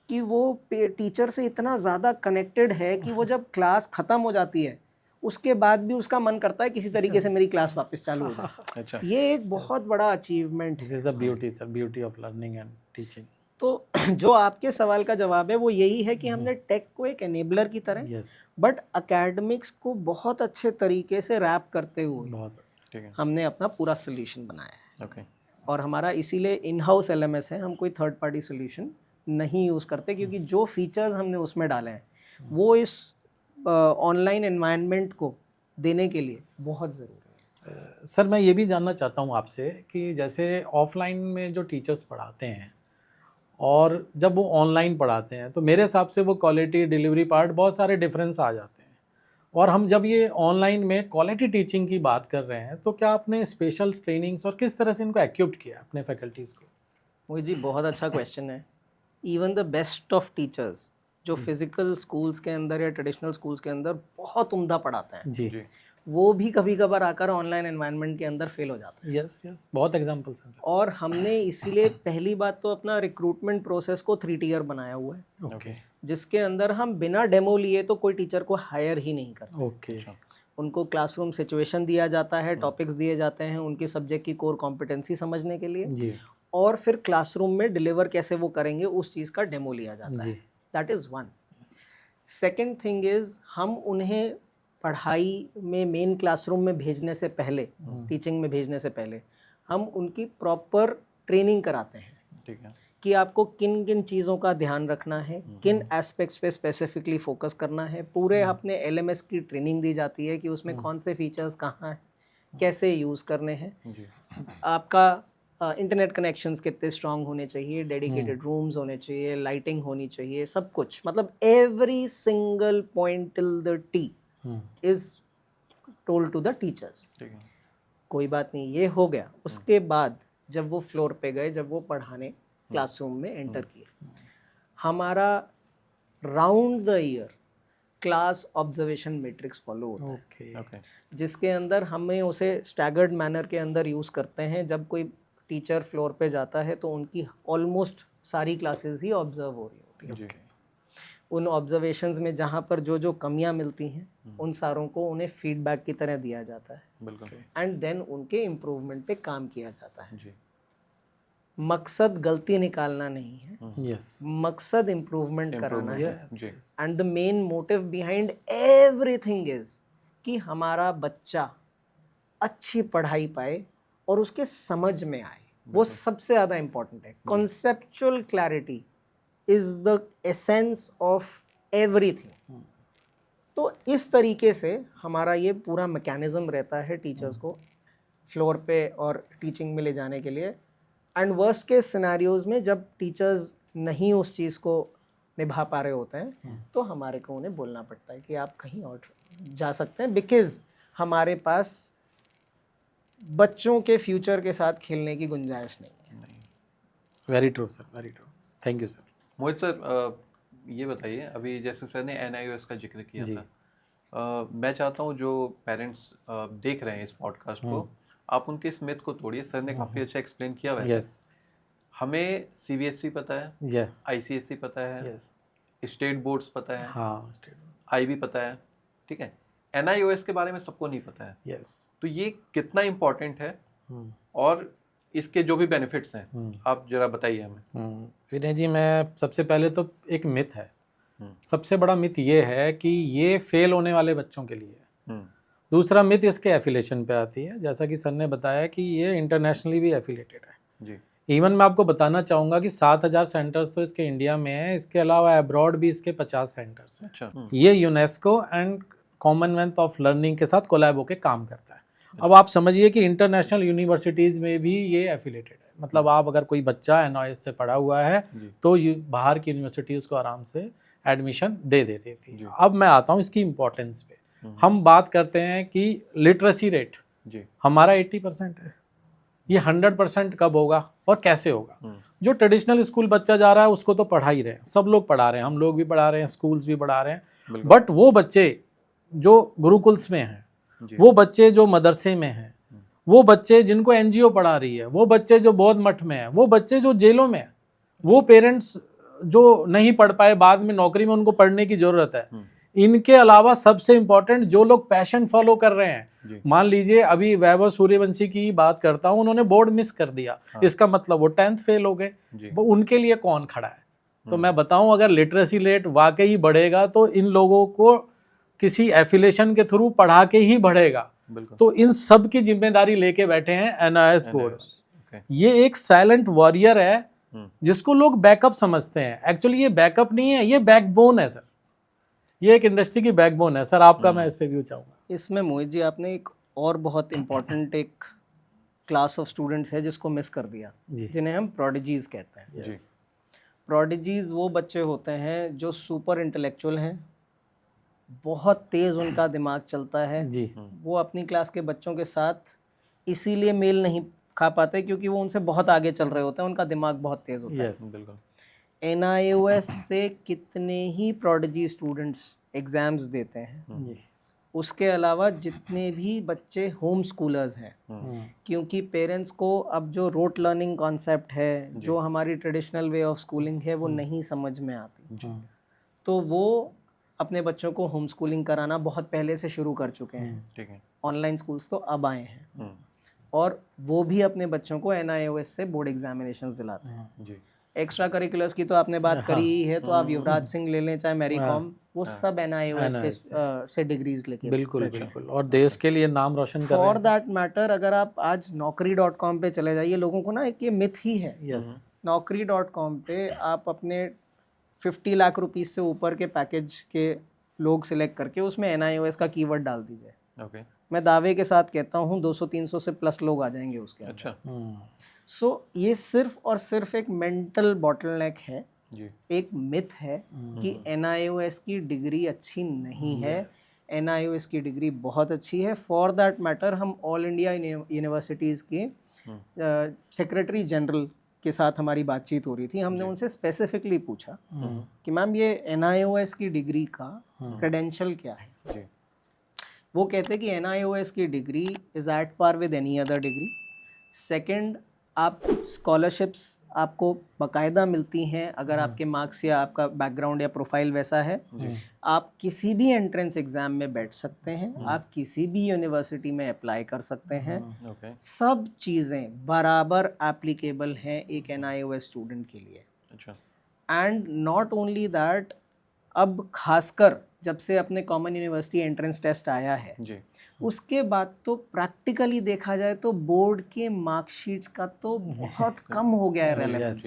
कि वो टीचर से इतना ज़्यादा कनेक्टेड है कि वो जब क्लास ख़त्म हो जाती है उसके बाद भी उसका मन करता है किसी तरीके से मेरी क्लास वापस चालू हो जाए। अच्छा ये एक बहुत बड़ा अचीवमेंट दिस है। Is the beauty sir, beauty of learning and teaching. तो जो आपके सवाल का जवाब है वो यही है कि हमने टेक को एक एनेबलर की तरह, यस बट एकेडमिक्स को बहुत अच्छे तरीके से रैप करते हुए बहुत ठीक है हमने अपना पूरा सोल्यूशन बनाया है। ओके और हमारा इसीलिए इन हाउस एलएमएस है, हम कोई थर्ड पार्टी सोल्यूशन नहीं यूज़ करते, क्योंकि जो फीचर्स हमने उसमें डाले हैं वो इस ऑनलाइन एनवायरनमेंट को देने के लिए बहुत ज़रूरी है। सर मैं ये भी जानना चाहता हूँ आपसे कि जैसे ऑफलाइन में जो टीचर्स पढ़ाते हैं और जब वो ऑनलाइन पढ़ाते हैं, तो मेरे हिसाब से वो क्वालिटी डिलीवरी पार्ट बहुत सारे डिफरेंस आ जाते हैं। और हम जब ये ऑनलाइन में क्वालिटी टीचिंग की बात कर रहे हैं, तो क्या आपने स्पेशल ट्रेनिंग्स और किस तरह से इनको एक्विप्ड किया अपने फैकल्टीज़ को? मोहित जी, बहुत अच्छा क्वेश्चन है। Even the best of teachers जो फिजिकल स्कूल्स के अंदर या ट्रेडिशनल स्कूल्स के अंदर बहुत उम्दा पढ़ाते हैं, जी जी वो भी कभी कभार आकर ऑनलाइन एनवायरनमेंट के अंदर फेल हो जाते हैं। यस यस बहुत एग्जांपल्स हैं सर। और हमने इसीलिए पहली बात तो अपना रिक्रूटमेंट प्रोसेस को 3 टियर बनाया हुआ है, ओके जिसके अंदर हम बिना डेमो लिए तो कोई टीचर को हायर ही नहीं करते। ओके उनको क्लासरूम सिचुएशन दिया जाता है, टॉपिक्स दिए जाते हैं उनके सब्जेक्ट की कोर कॉम्पिटेंसी समझने के लिए, जी और फिर क्लासरूम में डिलीवर कैसे वो करेंगे उस चीज़ का डेमो लिया जाता है। जी that is one. Second thing is, हम उन्हें पढ़ाई में मेन क्लासरूम में भेजने से पहले, टीचिंग में भेजने से पहले, हम उनकी प्रॉपर ट्रेनिंग कराते हैं ठीक है कि आपको किन किन चीज़ों का ध्यान रखना है, किन एस्पेक्ट्स पे स्पेसिफिकली फोकस करना है। पूरे अपने एलएमएस की ट्रेनिंग दी जाती है कि उसमें कौन से फीचर्स कहाँ हैं, कैसे यूज़ करने हैं। जी आपका इंटरनेट कनेक्शंस कितने स्ट्रांग होने चाहिए, डेडिकेटेड रूम्स होने चाहिए, लाइटिंग होनी चाहिए, सब कुछ, मतलब every single point till the T is told to the teachers. ठीक है कोई बात नहीं, ये हो गया। उसके बाद जब वो फ्लोर पे गए, जब वो पढ़ाने क्लासरूम में एंटर किए, हमारा round the year class observation matrix follow होता है, ओके ओके जिसके अंदर हमें उसे स्टैगर्ड मैनर के अंदर यूज़ करते हैं। जब कोई टीचर फ्लोर पे जाता है तो उनकी ऑलमोस्ट सारी क्लासेस ही ऑब्जर्व हो रही होती हैं। जी उन ऑब्जर्वेशंस में जहाँ पर जो जो कमियाँ मिलती हैं उन सारों को उन्हें फीडबैक की तरह दिया जाता है बिल्कुल एंड देन उनके इम्प्रूवमेंट पे काम किया जाता है। जी मकसद गलती निकालना नहीं है, यस मकसद इम्प्रूवमेंट कराना है। यस जी and the main motive behind everything is कि हमारा बच्चा अच्छी पढ़ाई पाए और उसके समझ में आए, वो सबसे ज़्यादा इम्पोर्टेंट है। Conceptual clarity is the essence of everything. तो इस तरीके से हमारा ये पूरा मैकेनिज्म रहता है टीचर्स को फ्लोर पे और टीचिंग में ले जाने के लिए। एंड वर्स्ट केस सिनेरियोज में जब टीचर्स नहीं उस चीज़ को निभा पा रहे होते हैं तो हमारे को उन्हें बोलना पड़ता है कि आप कहीं और जा सकते हैं, बिकॉज हमारे पास बच्चों के फ्यूचर के साथ खेलने की गुंजाइश नहीं है। Very true sir, very true, thank you sir. Mohit sir ये बताइए, अभी जैसे सर ने NIOS का जिक्र किया जी। था, मैं चाहता हूँ जो पेरेंट्स देख रहे हैं इस पॉडकास्ट को, आप उनके इस मिथ को तोड़िए। सर ने काफ़ी अच्छा एक्सप्लेन किया वैसे। यस हमें CBSE पता है, यस ICSE पता है, यस स्टेट बोर्ड्स पता है, हाँ स्टेट IB पता है, ठीक है। NIOS के बारे में सबको नहीं पता है। यस तो ये कितना इम्पोर्टेंट है और इसके जो भी बेनिफिट्स हैं आप जरा बताइए हमें। विनय जी, मैं सबसे पहले तो एक मिथ है, सबसे बड़ा मिथ ये है कि ये फेल होने वाले बच्चों के लिए है। दूसरा मिथ इसके एफिलेशन पे आती है, जैसा कि सर ने बताया कि ये इंटरनेशनली भी एफिलेटेड है। जी इवन मैं आपको बताना चाहूँगा कि 7,000 सेंटर्स तो इसके इंडिया में हैं, इसके अलावा अब्रॉड भी इसके 50 सेंटर्स हैं। अच्छा ये UNESCO and Commonwealth of learning के साथ कोलैब होकर काम करता है। अब आप समझिए कि इंटरनेशनल यूनिवर्सिटीज़ में भी ये एफिलेटेड है, मतलब आप अगर कोई बच्चा NIOS से पढ़ा हुआ है तो बाहर की यूनिवर्सिटी उसको आराम से एडमिशन दे देती थी। अब मैं आता हूँ इसकी इम्पोर्टेंस पे। हम बात करते हैं कि लिटरेसी रेट जी हमारा 80% है, ये 100% कब होगा और कैसे होगा? जो ट्रेडिशनल स्कूल बच्चा जा रहा है उसको तो पढ़ा ही रहे हैं, सब लोग पढ़ा रहे हैं, हम लोग भी पढ़ा रहे हैं, स्कूल्स भी पढ़ा रहे हैं। बट वो बच्चे जो गुरुकुल्स में हैं, वो बच्चे जो मदरसे में हैं, वो बच्चे जिनको NGO पढ़ा रही है, वो बच्चे जो बौद्ध मठ में हैं, वो बच्चे जो जेलों में हैं, वो पेरेंट्स जो नहीं पढ़ पाए, बाद में नौकरी में उनको पढ़ने की ज़रूरत है, इनके अलावा सबसे इम्पोर्टेंट जो लोग पैशन फॉलो कर रहे हैं। मान लीजिए अभी वैभव सूर्यवंशी की बात करता हूँ, उन्होंने बोर्ड मिस कर दिया, इसका मतलब वो 10th फेल हो गए, वो उनके लिए कौन खड़ा है? तो मैं बताऊं, अगर लिटरेसी रेट वाकई बढ़ेगा तो इन लोगों को किसी एफिलेशन के थ्रू पढ़ा के ही बढ़ेगा। तो इन सब की जिम्मेदारी लेके बैठे हैं NIOS बोर्ड। ये एक साइलेंट वॉरियर है जिसको लोग बैकअप समझते हैं, एक्चुअली ये बैकअप नहीं है, ये बैकबोन है सर, ये एक इंडस्ट्री की बैकबोन है। सर आपका मैं इस पे व्यू चाहूँगा। इसमें मोहित जी आपने एक और बहुत इम्पोर्टेंट एक क्लास ऑफ स्टूडेंट्स है जिसको मिस कर दिया, जिन्हें हम प्रोडिजीज कहते हैं। प्रोडिजीज वो बच्चे होते हैं जो सुपर इंटेलेक्चुअल हैं, बहुत तेज़ उनका दिमाग चलता है जी। वो अपनी क्लास के बच्चों के साथ इसीलिए मेल नहीं खा पाते क्योंकि वो उनसे बहुत आगे चल रहे होते हैं, उनका दिमाग बहुत तेज़ होता है। बिल्कुल। NIOS से कितने ही प्रोडिजी स्टूडेंट्स एग्ज़ाम्स देते हैं। जी। उसके अलावा जितने भी बच्चे होम स्कूलर्स हैं, क्योंकि पेरेंट्स को अब जो रोट लर्निंग कॉन्सेप्ट है, जो हमारी ट्रेडिशनल वे ऑफ स्कूलिंग है, वो नहीं समझ में आती, तो वो अपने बच्चों को होम स्कूलिंग कराना बहुत पहले से शुरू कर चुके हैं। ठीक है। ऑनलाइन स्कूल्स तो अब आए हैं और वो भी अपने बच्चों को NIOS से बोर्ड एग्जामिनेशंस दिलाते हैं। जी एक्स्ट्रा करिकुलर्स की तो आपने बात करी ही है, तो आप युवराज सिंह ले लें चाहे मैरी कॉम, वो सब NIOS के से डिग्रीज लेके बिल्कुल बिल्कुल, और देश के लिए नाम रोशन कर रहे हैं। फॉर दैट मैटर अगर आप आज naukri.com पे चले जाइए, लोगों को ना एक ये मिथ ही है, naukri.com पे आप अपने 50 लाख रुपीस से ऊपर के पैकेज के लोग सिलेक्ट करके उसमें NIOS का कीवर्ड डाल दीजिए। ओके। मैं दावे के साथ कहता हूँ 200-300 से प्लस लोग आ जाएंगे उसके अंदर। अच्छा। सो ये सिर्फ और सिर्फ एक मेंटल बॉटलनेक है, जी एक मिथ है कि NIOS की डिग्री अच्छी नहीं है। NIOS की डिग्री बहुत अच्छी है। फॉर दैट मैटर हम ऑल इंडिया यूनिवर्सिटीज़ के सेक्रेटरी जनरल के साथ हमारी बातचीत हो रही थी, हमने उनसे स्पेसिफिकली पूछा कि मैम ये NIOS की डिग्री का क्रेडेंशियल क्या है। जी वो कहते कि NIOS की degree is at par with any other degree. Second, आप स्कॉलरशिप्स आपको बाकायदा मिलती हैं अगर आपके मार्क्स या आपका बैकग्राउंड या प्रोफाइल वैसा है। आप किसी भी एंट्रेंस एग्ज़ाम में बैठ सकते हैं, आप किसी भी यूनिवर्सिटी में अप्लाई कर सकते हैं। ओके सब चीज़ें बराबर एप्लीकेबल हैं एक NIOS स्टूडेंट के लिए। अच्छा एंड नॉट ओनली दैट, अब खासकर जब से अपने कॉमन यूनिवर्सिटी एंट्रेंस टेस्ट आया है, जी उसके बाद तो प्रैक्टिकली देखा जाए तो बोर्ड के मार्कशीट्स का तो बहुत कम हो गया है रेलेवेंस।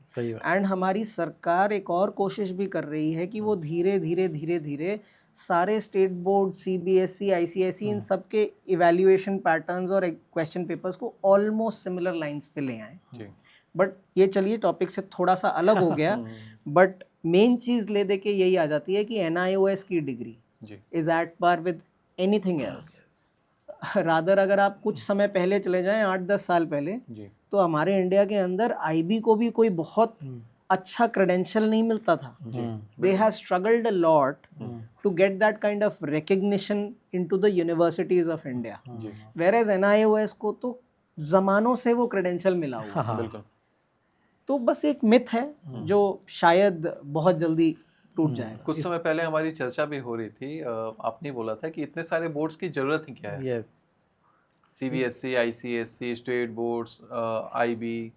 सही बात। एंड हमारी सरकार एक और कोशिश भी कर रही है कि वो धीरे धीरे सारे स्टेट बोर्ड, CBSE, ICSE, इन सब के इवैल्यूएशन पैटर्न्स और क्वेश्चन पेपर्स को ऑलमोस्ट सिमिलर लाइंस पे ले आए। जी बट ये चलिए टॉपिक से थोड़ा सा अलग हो गया, बट मेन चीज़ ले दे के यही आ जाती है कि NIOS की डिग्री जी is at par with anything else. Rather अगर आप कुछ समय पहले चले जाएं, 8-10 साल पहले, जी तो हमारे इंडिया के अंदर IB को भी कोई बहुत अच्छा क्रेडेंशियल नहीं मिलता था। They have struggled a lot to get that kind of recognition into the universities of India, जी वेयर एज NIOS को तो जमानों से वो क्रेडेंशियल मिला हुआ है। बिल्कुल तो बस एक मिथ है जो शायद बहुत जल्दी टूट जाएगा। कुछ समय पहले हमारी चर्चा भी हो रही थी, आपने बोला था कि इतने सारे बोर्ड्स की जरूरत ही क्या है। Yes CBSE, ICSE, state boards, IB,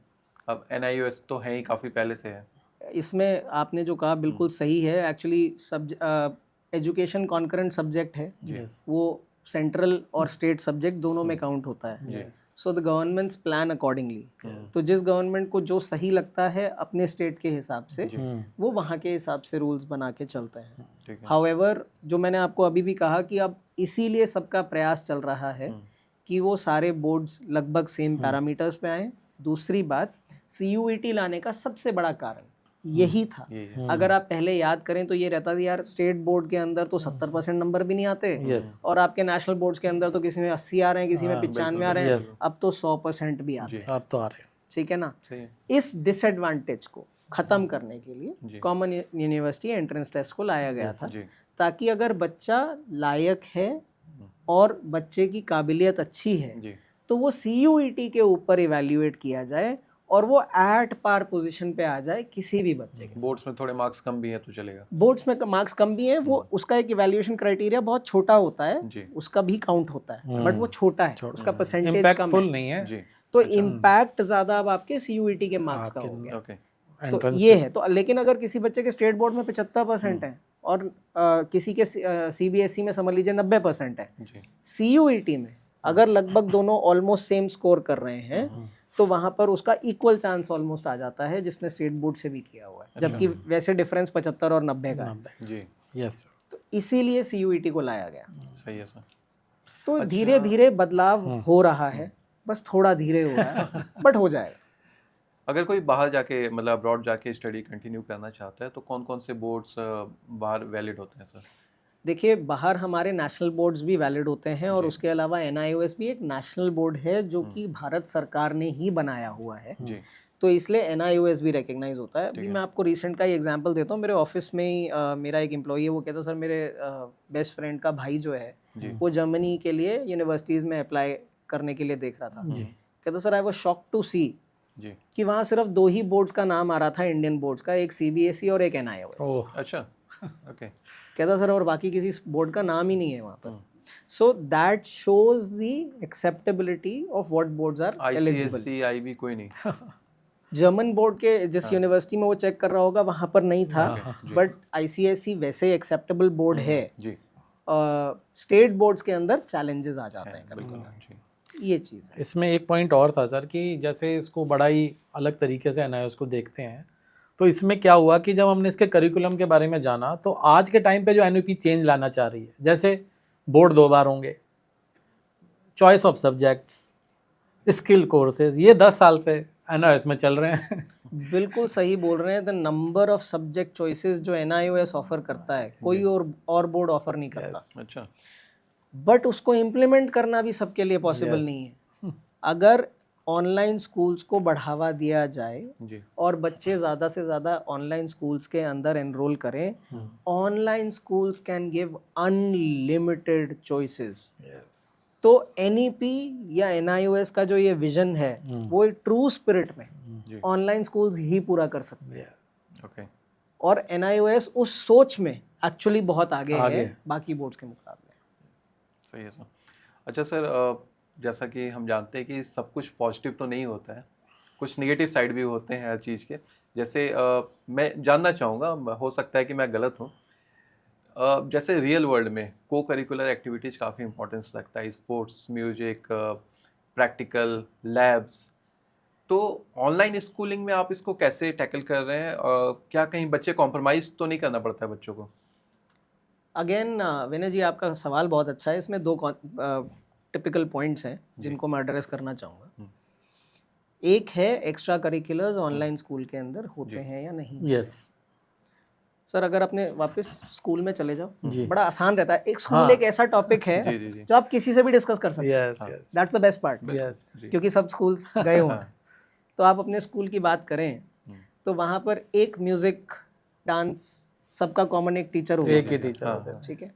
अब NIOS तो है ही, काफ़ी पहले से है। इसमें आपने जो कहा बिल्कुल सही है। एक्चुअली एजुकेशन कॉन्करेंट सब्जेक्ट है, यस वो सेंट्रल और स्टेट सब्जेक्ट दोनों में काउंट होता है। So the governments plan accordingly. तो जिस गवर्नमेंट को जो सही लगता है अपने स्टेट के हिसाब से, वो वहाँ के हिसाब से रूल्स बना के चलते हैं। ठीक है हाउएवर, जो मैंने आपको अभी भी कहा कि अब इसीलिए सबका प्रयास चल रहा है कि वो सारे बोर्ड्स लगभग सेम पैरामीटर्स पे आए। दूसरी बात, CUET लाने का सबसे बड़ा कारण यही था। यही है। अगर आप पहले याद करें तो ये रहता था यार स्टेट बोर्ड के अंदर तो 70% नंबर भी नहीं आते, और आपके नेशनल बोर्ड्स के अंदर तो किसी में 80 आ रहे हैं, किसी में 95 आ रहे हैं, अब तो 100% भी आते हैं। आप तो आ रहे हैं। ठीक है ना। सही है। इस डिसएडवांटेज को खत्म करने के लिए कॉमन यूनिवर्सिटी एंट्रेंस टेस्ट को लाया गया था, जी ताकि अगर बच्चा लायक है और बच्चे की काबिलियत अच्छी है जी तो वो CUET के ऊपर इवैल्यूएट किया जाए और वो एट पार पोजीशन पे आ जाए किसी भी बच्चे के। बोर्ड्स में थोड़े मार्क्स कम भी है तो चलेगा। बोर्ड्स में मार्क्स कम भी हैं, वो उसका एक इवैल्यूएशन क्राइटेरिया बहुत छोटा होता है, जी उसका भी काउंट होता है, बट वो छोटा है, उसका परसेंटेज कम इम्पैक्टफुल है। नहीं है। जी तो इम्पैक्ट ज्यादा अब आपके CUET के मार्क्स का हो गया। ओके तो ये है। तो लेकिन अगर किसी बच्चे के स्टेट बोर्ड में 75% है और किसी के CBSE में समझ लीजिए 90% है, जी CUET में अगर लगभग दोनों ऑलमोस्ट सेम स्कोर कर रहे हैं तो वहां पर उसका इक्वल चांस ऑलमोस्ट आ जाता है जिसने स्टेट बोर्ड से भी किया हुआ है, जबकि वैसे डिफरेंस 75 और 90 का है। जी यस तो इसीलिए CUET को लाया गया। सही है सर। तो धीरे धीरे बदलाव हो रहा है, बस थोड़ा धीरे हो रहा है, बट हो जाएगा। अगर कोई बाहर जाके मतलब अब्रॉड जाके स्टडी कंटिन्यू करना चाहता है तो कौन कौन से बोर्ड्स बाहर वैलिड होते हैं सर? देखिए, बाहर हमारे नेशनल बोर्ड्स भी वैलिड होते हैं और उसके अलावा NIOS भी एक नेशनल बोर्ड है जो कि भारत सरकार ने ही बनाया हुआ है, जी तो इसलिए NIOS भी रिकग्नाइज होता है। अभी मैं आपको रिसेंट का ही एग्जांपल देता हूँ। मेरे ऑफिस में ही मेरा एक एम्प्लॉई है, वो कहता सर मेरे बेस्ट फ्रेंड का भाई जो है वो जर्मनी के लिए यूनिवर्सिटीज़ में अप्लाई करने के लिए देख रहा था। कहता sir I was shocked to see जी कि वहाँ सिर्फ 2 ही बोर्ड्स का नाम आ रहा था इंडियन बोर्ड्स का, एक CBSE और एक NIOS। ओह अच्छा ओके कहता सर और बाकी किसी बोर्ड का नाम ही नहीं है वहाँ पर। So that shows the acceptability of what boards are eligible. ICSE, IB कोई नहीं। जर्मन बोर्ड के जिस यूनिवर्सिटी में वो चेक कर रहा होगा वहाँ पर नहीं था, बट ICSE वैसे एक्सेप्टेबल बोर्ड है। जी स्टेट बोर्ड्स के अंदर चैलेंजेस आ जाते हैं कभी कभी, जी ये चीज़ है। इसमें एक पॉइंट और था सर कि जैसे इसको बड़ा ही अलग तरीके से NIOS को देखते हैं, तो इसमें क्या हुआ कि जब हमने इसके करिकुलम के बारे में जाना तो आज के टाइम पे जो NUP चेंज लाना चाह रही है, जैसे बोर्ड 2 बार होंगे, choice of subjects, skill courses, ये 10 साल से NIOS में चल रहे हैं। बिल्कुल सही बोल रहे हैं। The number of subject choices जो NIOS ऑफर करता है कोई और बोर्ड ऑफर नहीं करता। अच्छा बट उसको इम्प्लीमेंट करना भी सबके लिए पॉसिबल नहीं है। अगर ऑनलाइन स्कूल्स को बढ़ावा दिया जाए जी और बच्चे ज़्यादा से ज़्यादा ऑनलाइन स्कूल्स के अंदर एनरोल करें। Online schools can give unlimited choices. तो एनईपी या एनआईओएस का जो ये विजन है वो ट्रू स्पिरिट में जी ऑनलाइन स्कूल्स ही पूरा कर सकते हैं। ओके और एनआईओएस उस सोच में एक्चुअली बहुत आगे है बाकी बोर्ड्स के मुकाबले। सही है सर। अच्छा सर, जैसा कि हम जानते हैं कि सब कुछ पॉजिटिव तो नहीं होता है, कुछ नेगेटिव साइड भी होते हैं हर चीज़ के। जैसे मैं जानना चाहूँगा, हो सकता है कि मैं गलत हूँ, जैसे रियल वर्ल्ड में को करिकुलर एक्टिविटीज़ काफ़ी इंपॉर्टेंस रखता है, स्पोर्ट्स, म्यूजिक, प्रैक्टिकल, लैब्स। तो ऑनलाइन स्कूलिंग में आप इसको कैसे टैकल कर रहे हैं? क्या कहीं बच्चे कॉम्प्रोमाइज़ तो नहीं करना पड़ता है बच्चों को? अगेन विनय जी, आपका सवाल बहुत अच्छा है। इसमें दो टिपिकल पॉइंट्स हैं जिनको मैं एड्रेस करना चाहूँगा। एक है एक्स्ट्रा करिकुलर्स ऑनलाइन स्कूल के अंदर होते हैं या नहीं। यस सर, अगर अपने वापस स्कूल में चले जाओ, जी। बड़ा आसान रहता है। एक स्कूल एक ऐसा टॉपिक है जी जी जी जो आप किसी से भी डिस्कस कर सकते हैं। Yes yes that's the best part, yes क्योंकि सब स्कूल्स गए हुए हैं। तो आप अपने स्कूल की बात करें तो वहाँ पर एक म्यूजिक, डांस, सबका कॉमन एक टीचर होगा। एक ही टीचर होता है। ठीक है।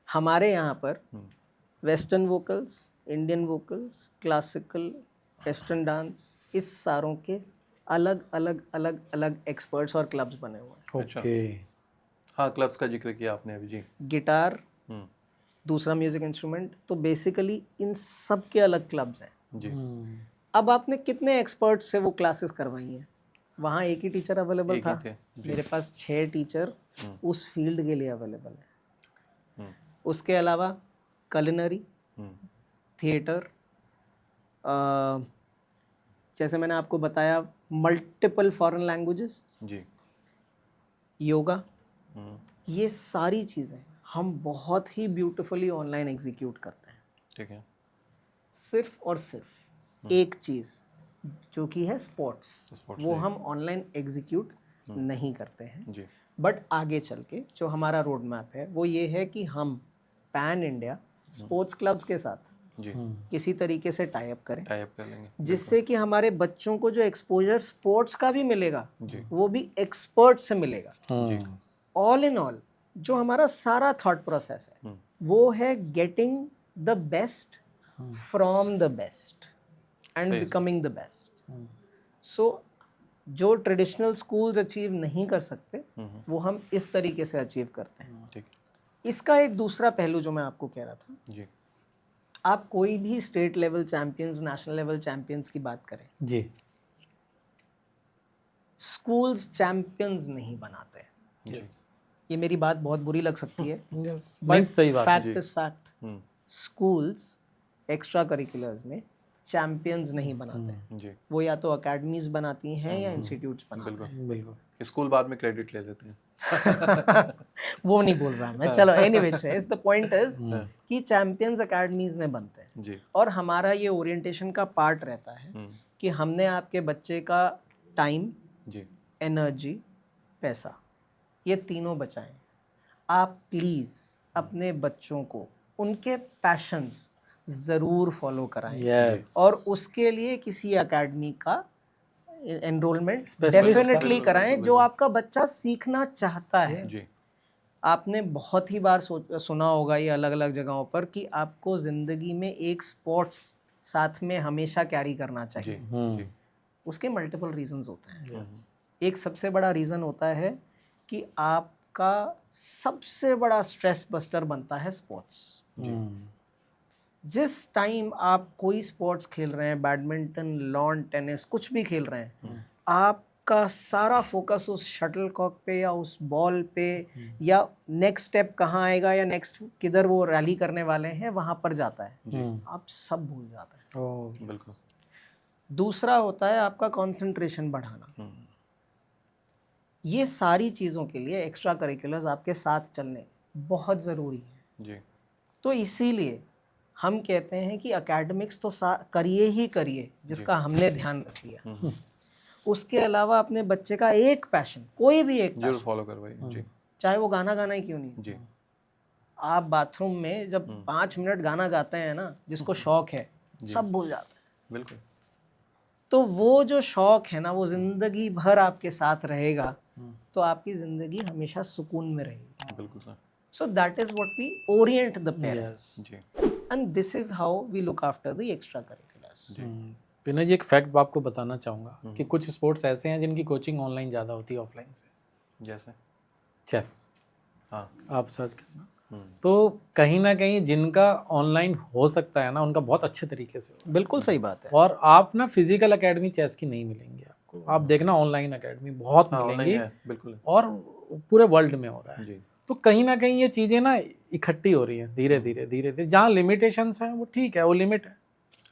हमारे यहाँ पर western vocals, Indian vocals, classical, western dance, इस सारों के अलग अलग अलग अलग एक्सपर्ट्स और क्लब्स बने हुए हैं। ओके हाँ, क्लब्स का जिक्र किया आपने अभी जी। गिटार, हम्म, दूसरा म्यूजिक इंस्ट्रूमेंट, तो बेसिकली इन सब के अलग क्लब्स हैं। जी अब आपने कितने एक्सपर्ट्स से वो क्लासेस करवाई हैं? वहाँ एक ही टीचर अवेलेबल एक ही था। थे, मेरे पास 6 टीचर उस फील्ड के लिए अवेलेबल है। उसके अलावा कलिनरी, थिएटर, जैसे मैंने आपको बताया मल्टीपल फॉरेन लैंग्वेजेस, जी योगा, ये सारी चीज़ें हम बहुत ही ब्यूटीफुली ऑनलाइन एग्जीक्यूट करते हैं। ठीक है। सिर्फ और सिर्फ एक चीज़ जो कि है स्पोर्ट्स, वो हम ऑनलाइन एग्जीक्यूट नहीं करते हैं। जी बट आगे चल के जो हमारा रोड मैप है वो ये है कि हम पैन इंडिया स्पोर्ट्स क्लब्स के साथ जी किसी तरीके से टाई अप करें, टाई अप कर लेंगे। जिससे कि हमारे बच्चों को जो एक्सपोजर स्पोर्ट्स का भी मिलेगा जी वो भी एक्सपर्ट से मिलेगा। जी ऑल इन ऑल जो हमारा सारा थॉट प्रोसेस है वो है getting the best from the best and becoming the best. So जो ट्रेडिशनल स्कूल्स अचीव नहीं कर सकते वो हम इस तरीके से अचीव करते हैं। ठीक इसका एक दूसरा पहलू जो मैं आपको कह रहा था, जी आप कोई भी state level champions, national level champions की बात करें, जी स्कूल्स चैंपियंस नहीं बनाते। यस ये मेरी बात बहुत बुरी लग सकती है, यस नहीं सही बात fact is fact. Schools extra curriculars में चैंपियंस नहीं बनाते। जी वो या तो अकेडमीज बनाती हैं या इंस्टीट्यूट्स बनाते हैं। बिल्कुल स्कूल बाद में क्रेडिट ले लेते हैं। वो नहीं बोल रहा मैं, चलो anyways is the point is कि चैंपियंस अकेडमीज में बनते हैं। जी और हमारा ये ओरिएंटेशन का पार्ट रहता है कि हमने आपके बच्चे का टाइम, जी एनर्जी, पैसा, ये तीनों बचाएं। आप प्लीज़ अपने बच्चों को उनके पैशंस ज़रूर फॉलो कराएं। यस और उसके लिए किसी एकेडमी का एनरोलमेंट डेफिनेटली कराएं जो आपका बच्चा सीखना चाहता है। जी आपने बहुत ही बार सुना होगा ये अलग अलग जगहों पर कि आपको ज़िंदगी में एक स्पोर्ट्स साथ में हमेशा कैरी करना जी चाहिए। जी उसके मल्टीपल रीजंस होते हैं। एक सबसे बड़ा रीज़न होता है कि आपका सबसे बड़ा स्ट्रेस बस्टर बनता है स्पोर्ट्स। जिस टाइम आप कोई स्पोर्ट्स खेल रहे हैं, बैडमिंटन, लॉन टेनिस, कुछ भी खेल रहे हैं, आपका सारा फोकस उस शटलकॉक पे या उस बॉल पे या नेक्स्ट स्टेप कहाँ आएगा या नेक्स्ट किधर वो रैली करने वाले हैं वहाँ पर जाता है। आप सब भूल जाते हैं। बिल्कुल। दूसरा होता है आपका कंसंट्रेशन बढ़ाना। ये सारी चीज़ों के लिए एक्स्ट्रा करिकुलर्स आपके साथ चलने बहुत ज़रूरी है। जी तो इसीलिए हम कहते हैं कि एकेडमिक्स तो करिए ही करिए जिसका हमने ध्यान रख लिया। उसके अलावा अपने बच्चे का एक पैशन, कोई भी एक जरूर फॉलो करवाइए। जी चाहे वो गाना गाना ही क्यों नहीं। जी आप बाथरूम में जब 5 मिनट गाना गाते हैं ना, जिसको शौक है, सब भूल जाते हैं। बिल्कुल। तो वो जो शौक है ना वो जिंदगी भर आपके साथ रहेगा, तो आपकी जिंदगी हमेशा सुकून में रहेगी। बिल्कुल sir. So that is what we orient the parents yes. जी and this is how we look after the extra curriculars. जी विनय जी, एक फैक्ट आपको बताना चाहूँगा कि कुछ स्पोर्ट्स ऐसे हैं जिनकी कोचिंग ऑनलाइन ज़्यादा होती है ऑफलाइन से। जैसे चेस हाँ आप सर्च करना, तो कहीं ना कहीं जिनका ऑनलाइन हो सकता है ना, उनका बहुत अच्छे तरीके से हो। बिल्कुल सही बात है। और आप ना फिजिकल एकेडमी चेस की नहीं मिलेंगी आपको, आप देखना ऑनलाइन एकेडमी बहुत हाँ मिलेंगी, ऑनलाइन है बिल्कुल। और पूरे वर्ल्ड में हो रहा है। जी तो कहीं ना कहीं ये चीज़ें ना इकट्ठी हो रही हैं धीरे धीरे धीरे धीरे। जहाँ लिमिटेशंस हैं वो ठीक है, वो लिमिट है।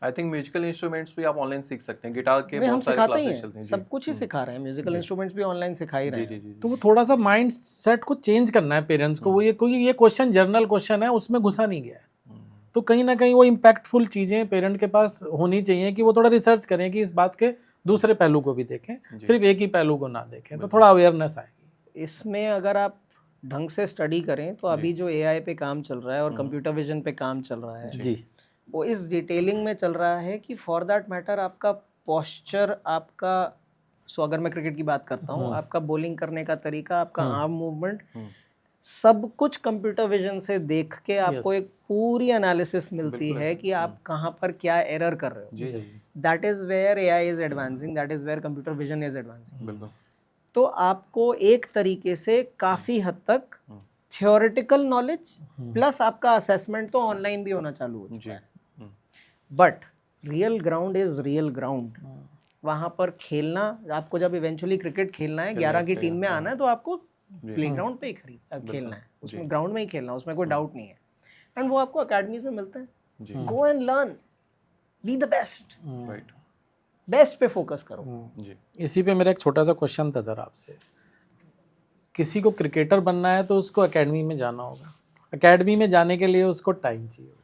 आई थिंक म्यूजिकल इंस्ट्रूमेंट्स भी आप ऑनलाइन सीख सकते हैं, गिटार के नहीं, हम बहुत सारे सिखाते ही क्लासेस हैं, चलते हैं। जी सब कुछ ही सिखा रहे हैं, म्यूजिकल इंस्ट्रूमेंट्स भी ऑनलाइन सिखा ही रहे जी हैं। जी जी तो वो थोड़ा सा माइंड सेट को चेंज करना है पेरेंट्स को। वो ये कोई ये क्वेश्चन जनरल क्वेश्चन है, उसमें घुसा नहीं गया है। तो कहीं ना कहीं वो इम्पैक्टफुल चीज़ें पेरेंट के पास होनी चाहिए कि वो थोड़ा रिसर्च करें, कि इस बात के दूसरे पहलू को भी देखें, सिर्फ एक ही पहलू को ना देखें, तो थोड़ा अवेयरनेस आएगी। इसमें अगर आप ढंग से स्टडी करें तो अभी जो एआई पे काम चल रहा है और कंप्यूटर विजन पे काम चल रहा है, जी वो इस डिटेलिंग में चल रहा है कि फॉर दैट मैटर आपका पोस्चर, आपका, सो अगर मैं क्रिकेट की बात करता हूँ, आपका बॉलिंग करने का तरीका, आपका आर्म मूवमेंट, सब कुछ कंप्यूटर विजन से देख के आपको एक पूरी एनालिसिस मिलती है कि आप कहाँ पर क्या एरर कर रहे हो। जी जी that is where AI is advancing, that is where computer vision is advancing. बिल्कुल। तो आपको एक तरीके से काफ़ी हद तक थियोरेटिकल नॉलेज प्लस आपका असेसमेंट तो ऑनलाइन भी होना चालू हो चुका है। But real ground is real ground. वहाँ पर खेलना, आपको जब इवेंचुअली क्रिकेट खेलना है, 11 की टीम में आना है, तो आपको प्लेग्राउंड पे ही खेलना है, उसमें ग्राउंड में ही खेलना है, उसमें कोई डाउट नहीं है। एंड वो आपको अकेडमीज में मिलता है। Go and learn, be the best, right best पे फोकस करो। जी इसी पे मेरा एक छोटा सा क्वेश्चन था सर आपसे। किसी को क्रिकेटर बनना है तो उसको एकेडमी में जाना होगा, एकेडमी में जाने के लिए उसको टाइम चाहिए होगा।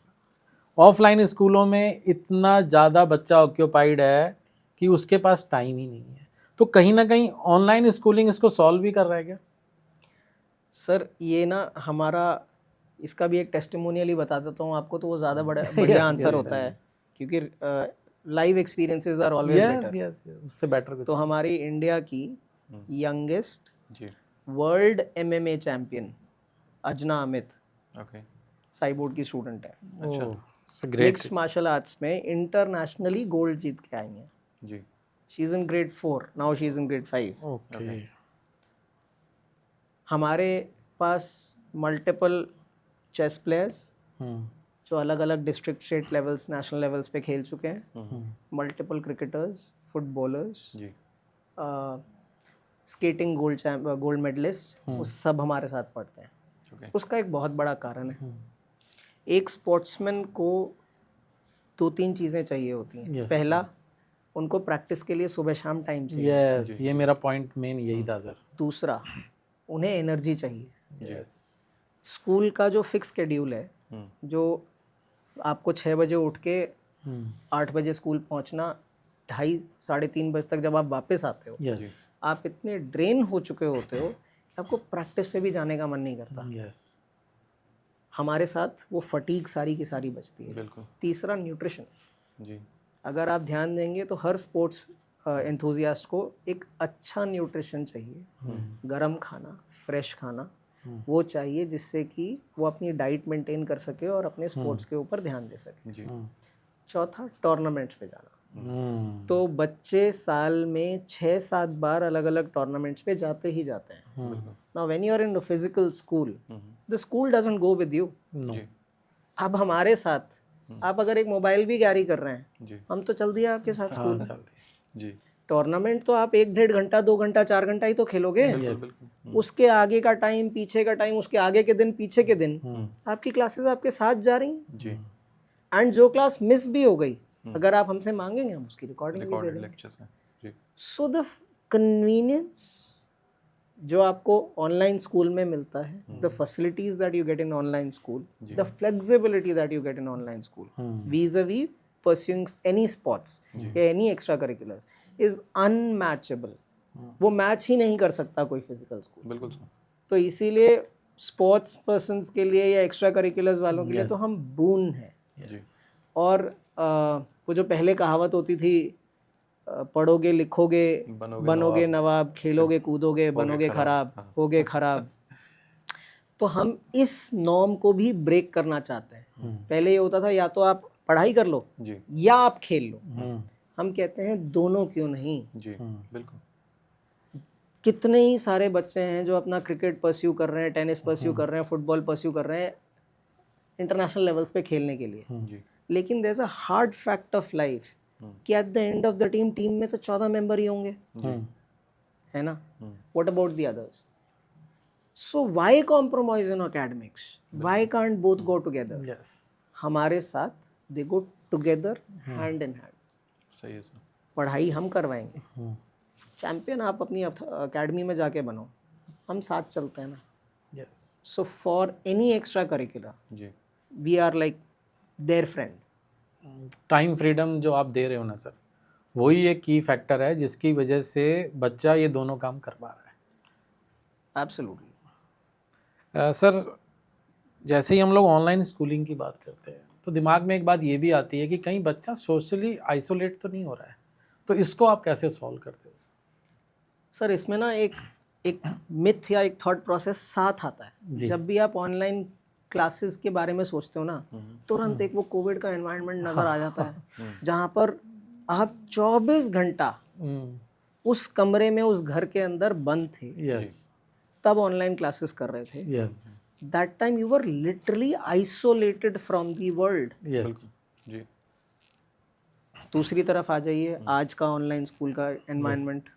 ऑफलाइन स्कूलों में इतना ज़्यादा बच्चा ऑक्यूपाइड है कि उसके पास टाइम ही नहीं है। तो कहीं ना कहीं ऑनलाइन स्कूलिंग इसको सॉल्व भी कर रहा है क्या? सर ये ना हमारा, इसका भी एक टेस्टिमोनियल ही बता देता हूँ आपको, तो वो ज़्यादा बढ़िया आंसर होता है, क्योंकि live experiences are always better. Yes, उससे बेटर कुछ तो हमारी इंडिया की यंगेस्ट जी world MMA champion Ajna Amit okay Sai board की स्टूडेंट है, ग्रेट। मिक्स्ड मार्शल आर्ट्स में इंटरनेशनली गोल्ड जीत के आई हैं। जी she is in grade 4, now she is in grade 5। Okay. हमारे पास मल्टीपल चेस प्लेयर्स जो अलग अलग district, state levels, national levels पे खेल चुके हैं, मल्टीपल क्रिकेटर्स, फुटबॉलर्स, जी स्केटिंग गोल्ड मेडलिस्ट, वो सब हमारे साथ पढ़ते हैं। ओके उसका एक बहुत बड़ा कारण है, एक स्पोर्ट्समैन को 2-3 चीज़ें चाहिए होती हैं। Yes, पहला, उनको प्रैक्टिस के लिए सुबह शाम टाइम चाहिए। यस, ये मेरा पॉइंट मेन यही था सर। दूसरा, उन्हें एनर्जी चाहिए। यस। स्कूल का जो फिक्स शेड्यूल है, जो आपको 6 बजे उठ के 8 बजे स्कूल पहुंचना, 2:30-3:30 बजे तक जब आप वापस आते हो, यस आप इतने ड्रेन हो चुके होते हो कि आपको प्रैक्टिस पे भी जाने का मन नहीं करता। यस। हमारे साथ वो फटीग सारी की सारी बचती है। बिल्कुल। तीसरा, न्यूट्रिशन। जी अगर आप ध्यान देंगे तो हर स्पोर्ट्स एंथुजियास्ट को एक अच्छा न्यूट्रिशन चाहिए, गरम खाना, फ्रेश खाना वो चाहिए, जिससे कि वो अपनी डाइट मेंटेन कर सके और अपने स्पोर्ट्स के ऊपर ध्यान दे सके। जी चौथा, टूर्नामेंट्स पे जाना। तो बच्चे साल में 6-7 बार अलग अलग टूर्नामेंट्स पे जाते ही जाते हैं। Now when you are in a physical school, the school doesn't go with you. No. अब हमारे साथ आप अगर एक मोबाइल भी कैरी कर रहे हैं, जी हम तो चल दिया आपके साथ स्कूल में। जी टूर्नामेंट तो आप 1-1.5 घंटा, 2 घंटा, 4 घंटा ही तो खेलोगे। उसके आगे का टाइम, पीछे का टाइम, उसके आगे के दिन, पीछे के दिन आपकी क्लासेस आपके साथ जा रही हैं। जी एंड जो क्लास मिस भी हो गई, अगर आप हमसे मांगेंगे, हम उसकी रिकॉर्डिंग भी दे रिकॉर्डेड देंगे। लेक्चर्स हैं जी सो द कन्वीनियंस जो आपको ऑनलाइन स्कूल में मिलता है, the facilities that you get in online school, the flexibility that you get in online school vis-a-vis pursuing any sports या any extra curriculars is unmatchable. वो मैच ही नहीं कर सकता कोई फिजिकल स्कूल। बिल्कुल सर। तो इसीलिए स्पोर्ट्स पर्सन्स के लिए या एक्स्ट्रा करिकुलर्स वालों के लिए तो हम बून हैं। जी और वो जो पहले कहावत होती थी, पढ़ोगे लिखोगे बनोगे नवाब, खेलोगे कूदोगे बनोगे खराब, होगे खराब। तो हम इस नॉर्म को भी ब्रेक करना चाहते हैं। पहले ये होता था या तो आप पढ़ाई कर लो जी या आप खेल लो, हम कहते हैं दोनों क्यों नहीं। जी बिल्कुल। कितने ही सारे बच्चे हैं जो अपना क्रिकेट परस्यू कर रहे हैं, टेनिस परस्यू कर रहे हैं, फुटबॉल परस्यू कर रहे हैं इंटरनेशनल लेवल्स पे खेलने के लिए, जी लेकिन there is a hard fact of life कि at the end of the team में तो 14 मेंबर ही होंगे, है ना। What about the others? So why compromise in academics? Why can't both go together? Yes, हमारे साथ they go together hand in hand. सही है सर। पढ़ाई हम करवाएंगे, चैंपियन आप अपनी एकेडमी में जाके बनो, हम साथ चलते हैं ना। Yes, so for any extra curricular जी we are like their friend. Time freedom जो आप दे रहे हो ना सर, वही एक की फैक्टर है जिसकी वजह से बच्चा ये दोनों काम कर पा रहा है। एब्सोल्युटली। सर, जैसे ही हम लोग ऑनलाइन स्कूलिंग की बात करते हैं तो दिमाग में एक बात ये भी आती है कि कहीं बच्चा सोशली आइसोलेट तो नहीं हो रहा है, तो इसको आप कैसे सॉल्व करते हो? सर इसमें ना एक मिथ या एक थॉट प्रोसेस साथ आता है। जब भी आप ऑनलाइन क्लासेस के बारे में सोचते हो ना, तुरंत एक वो कोविड का एनवायरनमेंट नज़र आ जाता है जहाँ पर आप 24 घंटा उस कमरे में उस घर के अंदर बंद थे, यस, तब ऑनलाइन क्लासेस कर रहे थे। Yes, that time you were literally isolated from the world. Yes, जी दूसरी तरफ आ जाइए आज का ऑनलाइन स्कूल का एनवायरनमेंट।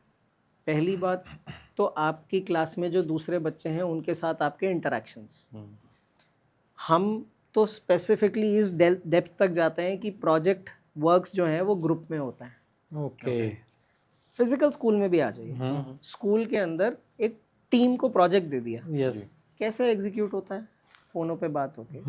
पहली बात तो आपकी क्लास में जो दूसरे बच्चे हैं उनके साथ आपके इंटरेक्शंस, हम तो स्पेसिफिकली इस डेप्थ तक जाते हैं कि प्रोजेक्ट वर्क्स जो हैं वो ग्रुप में होता है। ओके, फिजिकल स्कूल में भी आ जाइए, स्कूल के अंदर एक टीम को प्रोजेक्ट दे दिया, यस, कैसे एग्जीक्यूट होता है? फ़ोनों पे बात होके,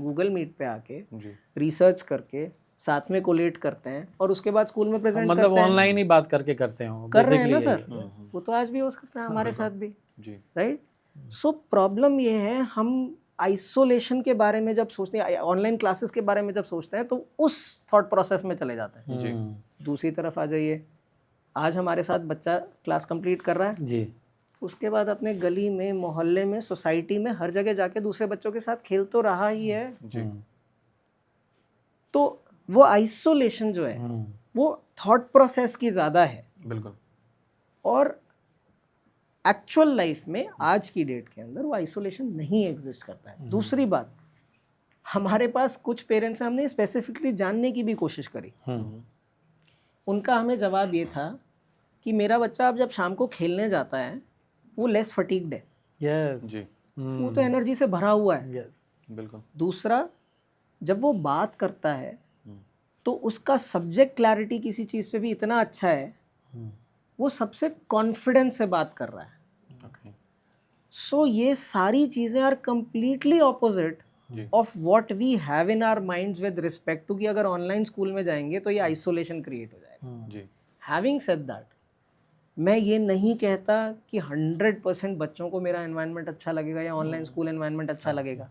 गूगल मीट पे आके जी रिसर्च करके साथ में कोलेट करते हैं और उसके बाद स्कूल में प्रेजेंट मतलब करते हैं। ऑनलाइन ही बात करके करते हो कर रहे हैं ना basically सर, यही। वो तो आज भी हो सकता है हमारे साथ भी, जी राइट। सो प्रॉब्लम ये है, हम आइसोलेशन के बारे में जब सोचते हैं, ऑनलाइन क्लासेस के बारे में जब सोचते हैं तो उस थॉट प्रोसेस में चले जाते हैं। जी दूसरी तरफ आ जाइए, आज हमारे साथ बच्चा क्लास कंप्लीट कर रहा है, जी, उसके बाद अपने गली में, मोहल्ले में, सोसाइटी में, हर जगह जाके दूसरे बच्चों के साथ खेल तो रहा ही है। जी तो वो आइसोलेशन जो है वो थॉट प्रोसेस की ज़्यादा है, बिल्कुल। और एक्चुअल लाइफ में आज की डेट के अंदर वो आइसोलेशन नहीं एग्जिस्ट करता है। दूसरी बात, हमारे पास कुछ पेरेंट्स हैं, हमने स्पेसिफिकली जानने की भी कोशिश करी, उनका हमें जवाब ये था कि मेरा बच्चा अब जब शाम को खेलने जाता है वो लेस फटीग्ड है, यस, जी वो तो एनर्जी से भरा हुआ है। यस, बिल्कुल। दूसरा, जब वो बात करता है तो उसका सब्जेक्ट क्लैरिटी किसी चीज़ पे भी इतना अच्छा है, वो सबसे कॉन्फिडेंस से बात कर रहा है। ओके सो ये सारी चीज़ें are completely opposite of what we have in our minds with respect to कि अगर ऑनलाइन स्कूल में जाएंगे तो ये आइसोलेशन क्रिएट हो जाएगा। जी हैविंग सेड दैट, मैं ये नहीं कहता कि 100% बच्चों को मेरा एनवायरनमेंट अच्छा लगेगा या ऑनलाइन स्कूल एनवायरनमेंट अच्छा लगेगा।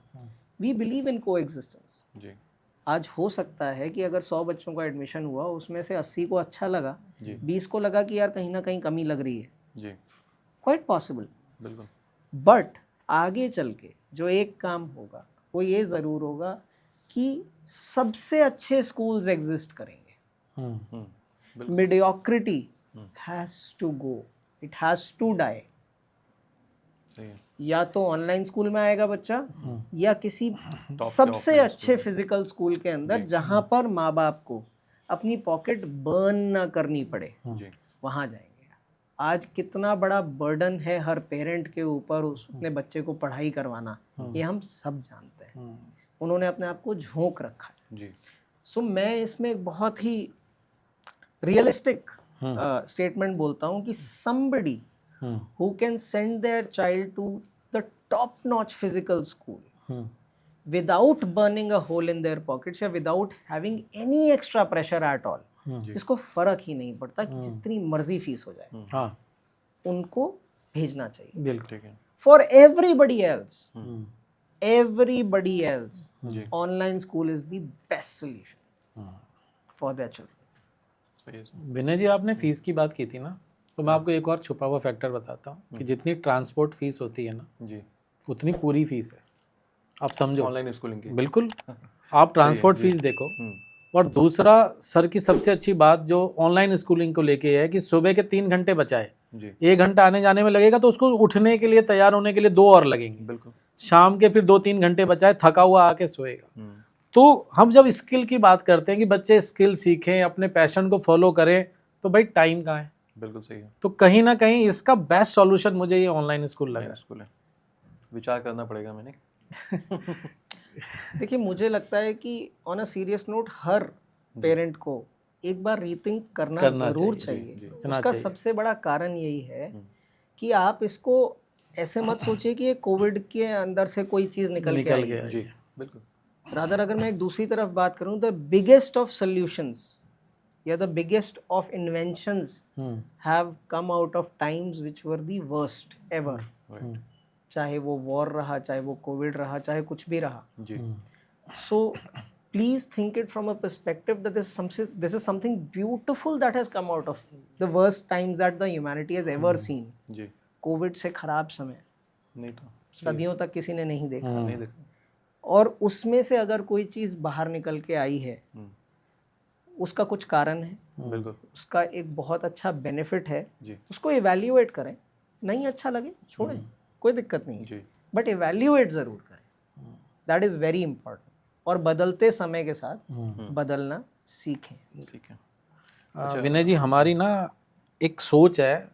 वी बिलीव इन को एग्जिस्टेंस। जी आज हो सकता है कि अगर 100 बच्चों का एडमिशन हुआ उसमें से 80 को अच्छा लगा, जी 20 को लगा कि यार कहीं ना कहीं कमी लग रही है, जी क्वाइट पॉसिबल। बिल्कुल। बट आगे चल के जो एक काम होगा वो ये ज़रूर होगा कि सबसे अच्छे स्कूल्स एग्जिस्ट करेंगे। Mediocrity has to go, it has to die. सही है। या तो ऑनलाइन स्कूल में आएगा बच्चा या किसी सबसे अच्छे फिजिकल स्कूल के अंदर जहां पर माँ बाप को अपनी पॉकेट बर्न ना करनी पड़े, जी वहां जाएंगे। आज कितना बड़ा बर्डन है हर पेरेंट के ऊपर अपने बच्चे को पढ़ाई करवाना, ये हम सब जानते हैं। उन्होंने अपने आप को झोंक रखा है। जी सो मैं इसमें एक बहुत ही रियलिस्टिक स्टेटमेंट बोलता हूँ कि somebody who can send their child to the top notch physical school without burning a hole in their pockets या without having any extra pressure at all, इसको फर्क ही नहीं पड़ता कि जितनी मर्जी फीस हो जाए, हाँ, उनको भेजना चाहिए। बिल्कुल, ठीक है। For everybody else, ji online school is the best solution for their children. सही है सर। विनय जी, आपने फीस की बात की थी ना, तो मैं आपको एक और छुपा हुआ फैक्टर बताता हूँ कि जितनी ट्रांसपोर्ट फीस होती है ना, जी, उतनी पूरी फीस है। आप समझो, ऑनलाइन स्कूलिंग की। बिल्कुल। आप ट्रांसपोर्ट फीस देखो। और दूसरा सर की सबसे अच्छी बात जो ऑनलाइन स्कूलिंग को लेके है कि सुबह के 3 घंटे बचाए, जी, 1 घंटा आने जाने में लगेगा तो उसको उठने के लिए, तैयार होने के लिए 2 और लगेंगे। बिल्कुल। शाम के फिर 2-3 घंटे बचाए, थका हुआ आके सोएगा। तो हम जब स्किल की बात करते हैं कि बच्चे स्किल सीखें, अपने पैशन को फॉलो करें, तो भाई टाइम कहाँ है? बिल्कुल सही है। तो कहीं ना कहीं इसका बेस्ट सॉल्यूशन मुझे ये ऑनलाइन स्कूल लगा है। स्कूल है, विचार करना पड़ेगा मैंने। देखिए, मुझे लगता है कि on a serious note her parent को एक बार रीथिंक करना ज़रूर चाहिए। उसका सबसे बड़ा कारण यही है कि आप इसको ऐसे मत सोचिए कि ये कोविड के अंदर से कोई चीज़ निकल के आई है। जी, बिल्कुल। रादर अगर मैं एक दूसरी तरफ बात करूं, द बिगेस्ट ऑफ सॉल्यूशंस या the biggest of inventions have come out of times which were the worst ever. चाहे वो वॉर रहा, चाहे वो कोविड रहा, चाहे कुछ भी रहा। जी, सो please think it from a perspective that this is something beautiful that has come out of the worst times that the humanity has ever seen. जी, कोविड से खराब समय नहीं था, सदियों तक किसी ने नहीं देखा, नहीं देखा। और उसमें से अगर कोई चीज़ बाहर निकल के आई है, उसका कुछ कारण है, बिल्कुल। उसका एक बहुत अच्छा बेनिफिट है, जी, उसको इवैल्यूएट करें। नहीं अच्छा लगे छोड़ें, कोई दिक्कत नहीं है, जी, बट इवैल्यूएट ज़रूर करें। That is very important. और बदलते समय के साथ बदलना सीखें। ठीक है। विनय जी, हमारी ना एक सोच है,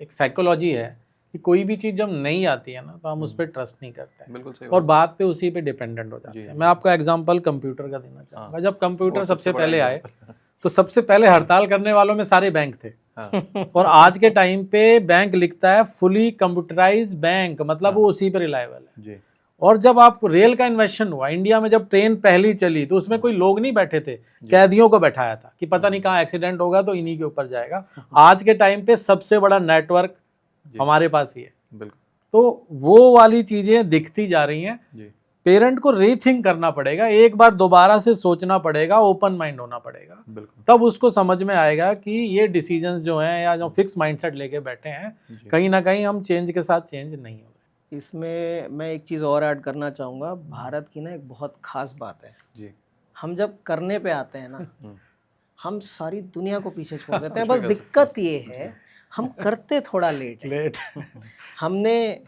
एक साइकोलॉजी है कि कोई भी चीज़ जब नहीं आती है ना, तो हम उस पर ट्रस्ट नहीं करते हैं, बिल्कुल सही और बात पे उसी पे डिपेंडेंट हो जाते हैं। मैं आपका एग्जांपल कंप्यूटर का देना चाहूँगा। जब कंप्यूटर सबसे पहले आए, तो सबसे पहले हड़ताल करने वालों में सारे बैंक थे। और आज के टाइम पे बैंक लिखता है फुली कंप्यूटराइज बैंक, मतलब वो उसी पे रिलायबल है। जी, और जब आप रेल का इन्वेंशन हुआ इंडिया में, जब ट्रेन पहली चली, तो उसमें कोई लोग नहीं बैठे थे, कैदियों को बैठाया था कि पता नहीं कहाँ एक्सीडेंट होगा तो इन्हीं के ऊपर जाएगा। आज के टाइम पे सबसे बड़ा नेटवर्क हमारे पास ही है। बिल्कुल। तो वो वाली चीजें दिखती जा रही हैं। जी, पेरेंट को रीथिंक करना पड़ेगा, एक बार दोबारा से सोचना पड़ेगा, ओपन माइंड होना पड़ेगा, बिल्कुल। तब उसको समझ में आएगा कि ये डिसीजंस जो हैं या जो फिक्स माइंडसेट लेके बैठे हैं, कहीं ना कहीं हम चेंज के साथ चेंज नहीं हो रहे। इसमें मैं एक चीज़ और ऐड करना चाहूँगा। भारत की ना एक बहुत ख़ास बात है, जी, हम जब करने पे आते हैं ना, हम सारी दुनिया को पीछे छोड़ देते हैं। बस दिक्कत ये है, हम करते थोड़ा लेट है। हमने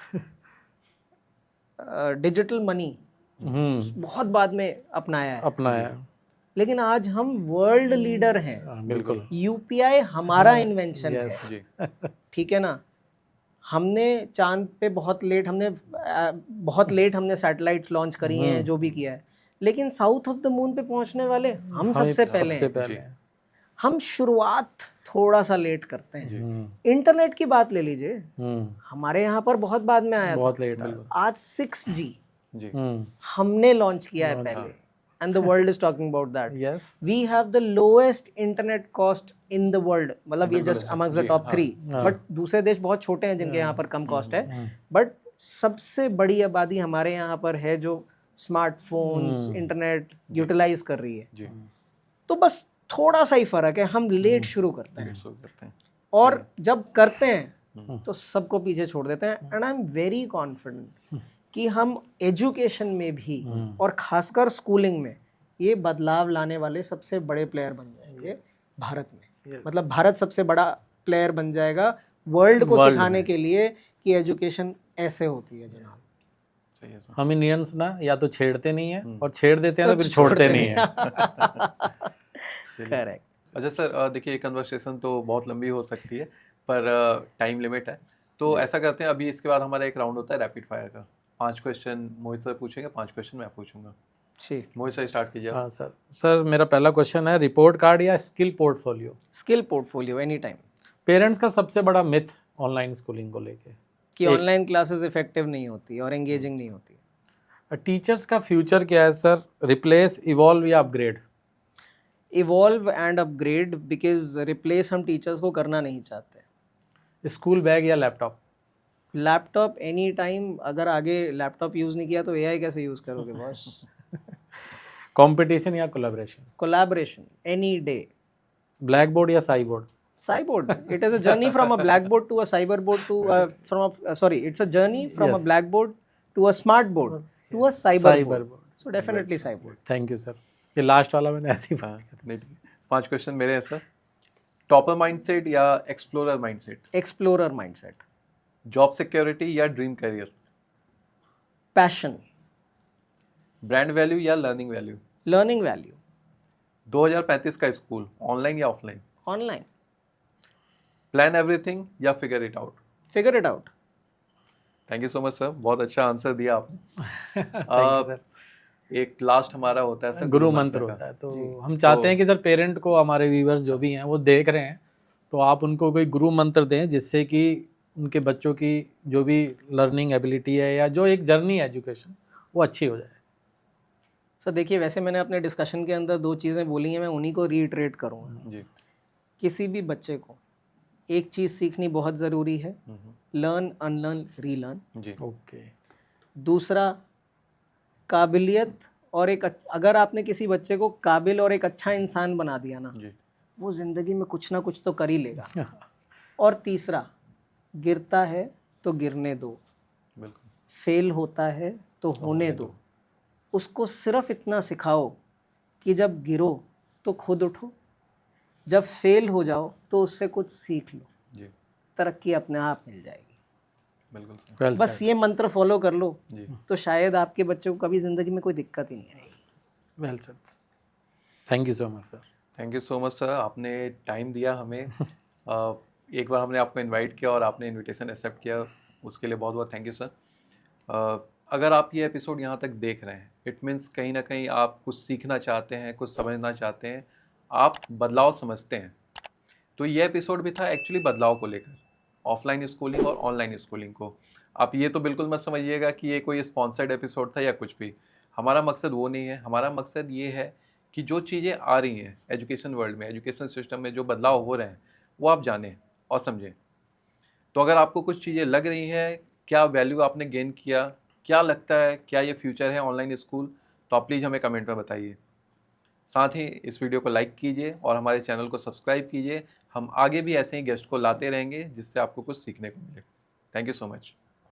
डिजिटल मनी बहुत बाद में अपनाया है, लेकिन आज हम वर्ल्ड लीडर हैं। बिल्कुल। यूपीआई हमारा इन्वेंशन है, जी, ठीक है ना। हमने चांद पे बहुत लेट हमने सैटेलाइट लॉन्च करी हैं, जो भी किया है, लेकिन साउथ ऑफ द मून पे पहुंचने वाले हम सबसे पहले हैं। हम शुरुआत थोड़ा सा लेट करते हैं। इंटरनेट की बात ले लीजिए, हमारे यहाँ पर बहुत बाद में आया बहुत था। लेट आज 6G जी, हमने लॉन्च किया है पहले, and the world is talking about that. Yes. We have the lowest internet cost in the world. मतलब ये just amongst the top 3. But दूसरे देश बहुत छोटे हैं जिनके यहाँ पर कम कॉस्ट है, बट सबसे बड़ी आबादी हमारे यहाँ पर है जो स्मार्टफोन्स, इंटरनेट यूटिलाइज कर रही है। जी, तो बस थोड़ा सा ही फर्क है, हम लेट शुरू करते हैं, और जब करते हैं तो सबको पीछे छोड़ देते हैं। And I am very confident कि हम एजुकेशन में भी और खासकर स्कूलिंग में ये बदलाव लाने वाले सबसे बड़े प्लेयर बन जाएंगे भारत में। मतलब भारत सबसे बड़ा प्लेयर बन जाएगा वर्ल्ड को सिखाने के लिए कि एजुकेशन ऐसे होती है जनाब। सही है सर। हम इंडियंस ना या तो छेड़ते नहीं है, और छेड़ देते हैं तो फिर छोड़ते नहीं है। करेक्ट। अच्छा सर, देखिए कन्वर्सेशन तो बहुत लंबी हो सकती है, पर टाइम लिमिट है, तो ऐसा करते हैं, अभी इसके बाद हमारा एक राउंड होता है रैपिड फायर का। 5 क्वेश्चन मोहित सर पूछेंगे, 5 क्वेश्चन मैं पूछूंगा। ठीक, मोहित सर स्टार्ट कीजिए। हाँ सर मेरा पहला क्वेश्चन है, रिपोर्ट कार्ड या skill portfolio? Skill portfolio any time. Parents का सबसे बड़ा मिथ ऑनलाइन स्कूलिंग को लेके कि ऑनलाइन क्लासेस इफेक्टिव नहीं होती और एंगेजिंग नहीं होती। टीचर्स का फ्यूचर क्या है सर, रिप्लेस, इवॉल्व या upgrade? Evolve and upgrade, because replace हम टीचर्स को करना नहीं चाहते। स्कूल बैग या लैपटॉप? Laptop any time. अगर आगे लैपटॉप यूज़ नहीं किया तो एआई कैसे यूज़ करोगे बॉस? कंपटीशन या collaboration? Collaboration any day. Blackboard या Cyboard? Cyborg. It is a journey from a blackboard to a cyberboard to it's a journey from a Yes. blackboard to a smart board to a cyberboard. board. So definitely cyborg. Thank you sir. ये लास्ट वाला मैंने ऐसे ही हाँ, नहीं, 5 क्वेश्चन मेरे हैं सर. टॉपर माइंडसेट या explorer mindset? Explorer mindset. Job security या dream career? Passion. Brand value या लर्निंग वैल्यू? Learning value. 2035 का स्कूल ऑनलाइन या ऑफलाइन? Online. प्लान एवरीथिंग या figure it out? Figure it out. Thank you so much sir, बहुत अच्छा आंसर दिया आपने. Thank you sir. एक लास्ट हमारा होता है सर गुरु मंत्र होता है, तो हम चाहते हैं कि सर पेरेंट को, हमारे व्यूवर्स जो भी हैं वो देख रहे हैं, तो आप उनको कोई गुरु मंत्र दें जिससे कि उनके बच्चों की जो भी लर्निंग एबिलिटी है या जो एक जर्नी है एजुकेशन, वो अच्छी हो जाए. सर देखिए, वैसे मैंने अपने डिस्कशन के अंदर 2 चीज़ें बोली हैं, मैं उन्हीं को रीइटरेट करूँगा. जी. किसी भी बच्चे को एक चीज़ सीखनी बहुत ज़रूरी है. Learn, unlearn, relearn. जी. ओके. दूसरा, काबिलियत और अगर आपने किसी बच्चे को काबिल और एक अच्छा इंसान बना दिया ना, जी. वो ज़िंदगी में कुछ ना कुछ तो कर ही लेगा. और तीसरा, गिरता है तो गिरने दो, बिल्कुल. फेल होता है तो होने दो. उसको सिर्फ इतना सिखाओ कि जब गिरो तो खुद उठो, जब फेल हो जाओ तो उससे कुछ सीख लो. जी. तरक्की अपने आप मिल जाएगी. बिल्कुल सर. वेल बस ये मंत्र फॉलो कर लो जी. तो शायद आपके बच्चों को कभी ज़िंदगी में कोई दिक्कत ही नहीं आएगी. Well sir. Thank you so much sir. Thank you so much sir, आपने टाइम दिया हमें. एक बार हमने आपको इनवाइट किया और आपने इनविटेशन एक्सेप्ट किया, उसके लिए बहुत बहुत थैंक यू सर. अगर आप ये एपिसोड यहाँ तक देख रहे हैं, इट मीन्स कहीं ना कहीं आप कुछ सीखना चाहते हैं, कुछ समझना चाहते हैं, आप बदलाव समझते हैं. तो ये एपिसोड भी था एक्चुअली बदलाव को लेकर, ऑफलाइन स्कूलिंग और ऑनलाइन स्कूलिंग को. आप ये तो बिल्कुल मत समझिएगा कि ये कोई स्पॉन्सर्ड एपिसोड था या कुछ भी. हमारा मकसद वो नहीं है. हमारा मकसद ये है कि जो चीज़ें आ रही हैं एजुकेशन वर्ल्ड में, एजुकेशन सिस्टम में जो बदलाव हो रहे हैं, वो आप जानें और समझें. तो अगर आपको कुछ चीज़ें लग रही हैं, क्या वैल्यू आपने गेन किया, क्या लगता है क्या ये फ्यूचर है ऑनलाइन स्कूल, तो आप प्लीज़ हमें कमेंट में बताइए. साथ ही इस वीडियो को लाइक कीजिए और हमारे चैनल को सब्सक्राइब कीजिए. हम आगे भी ऐसे ही गेस्ट को लाते रहेंगे जिससे आपको कुछ सीखने को मिले. Thank you so much.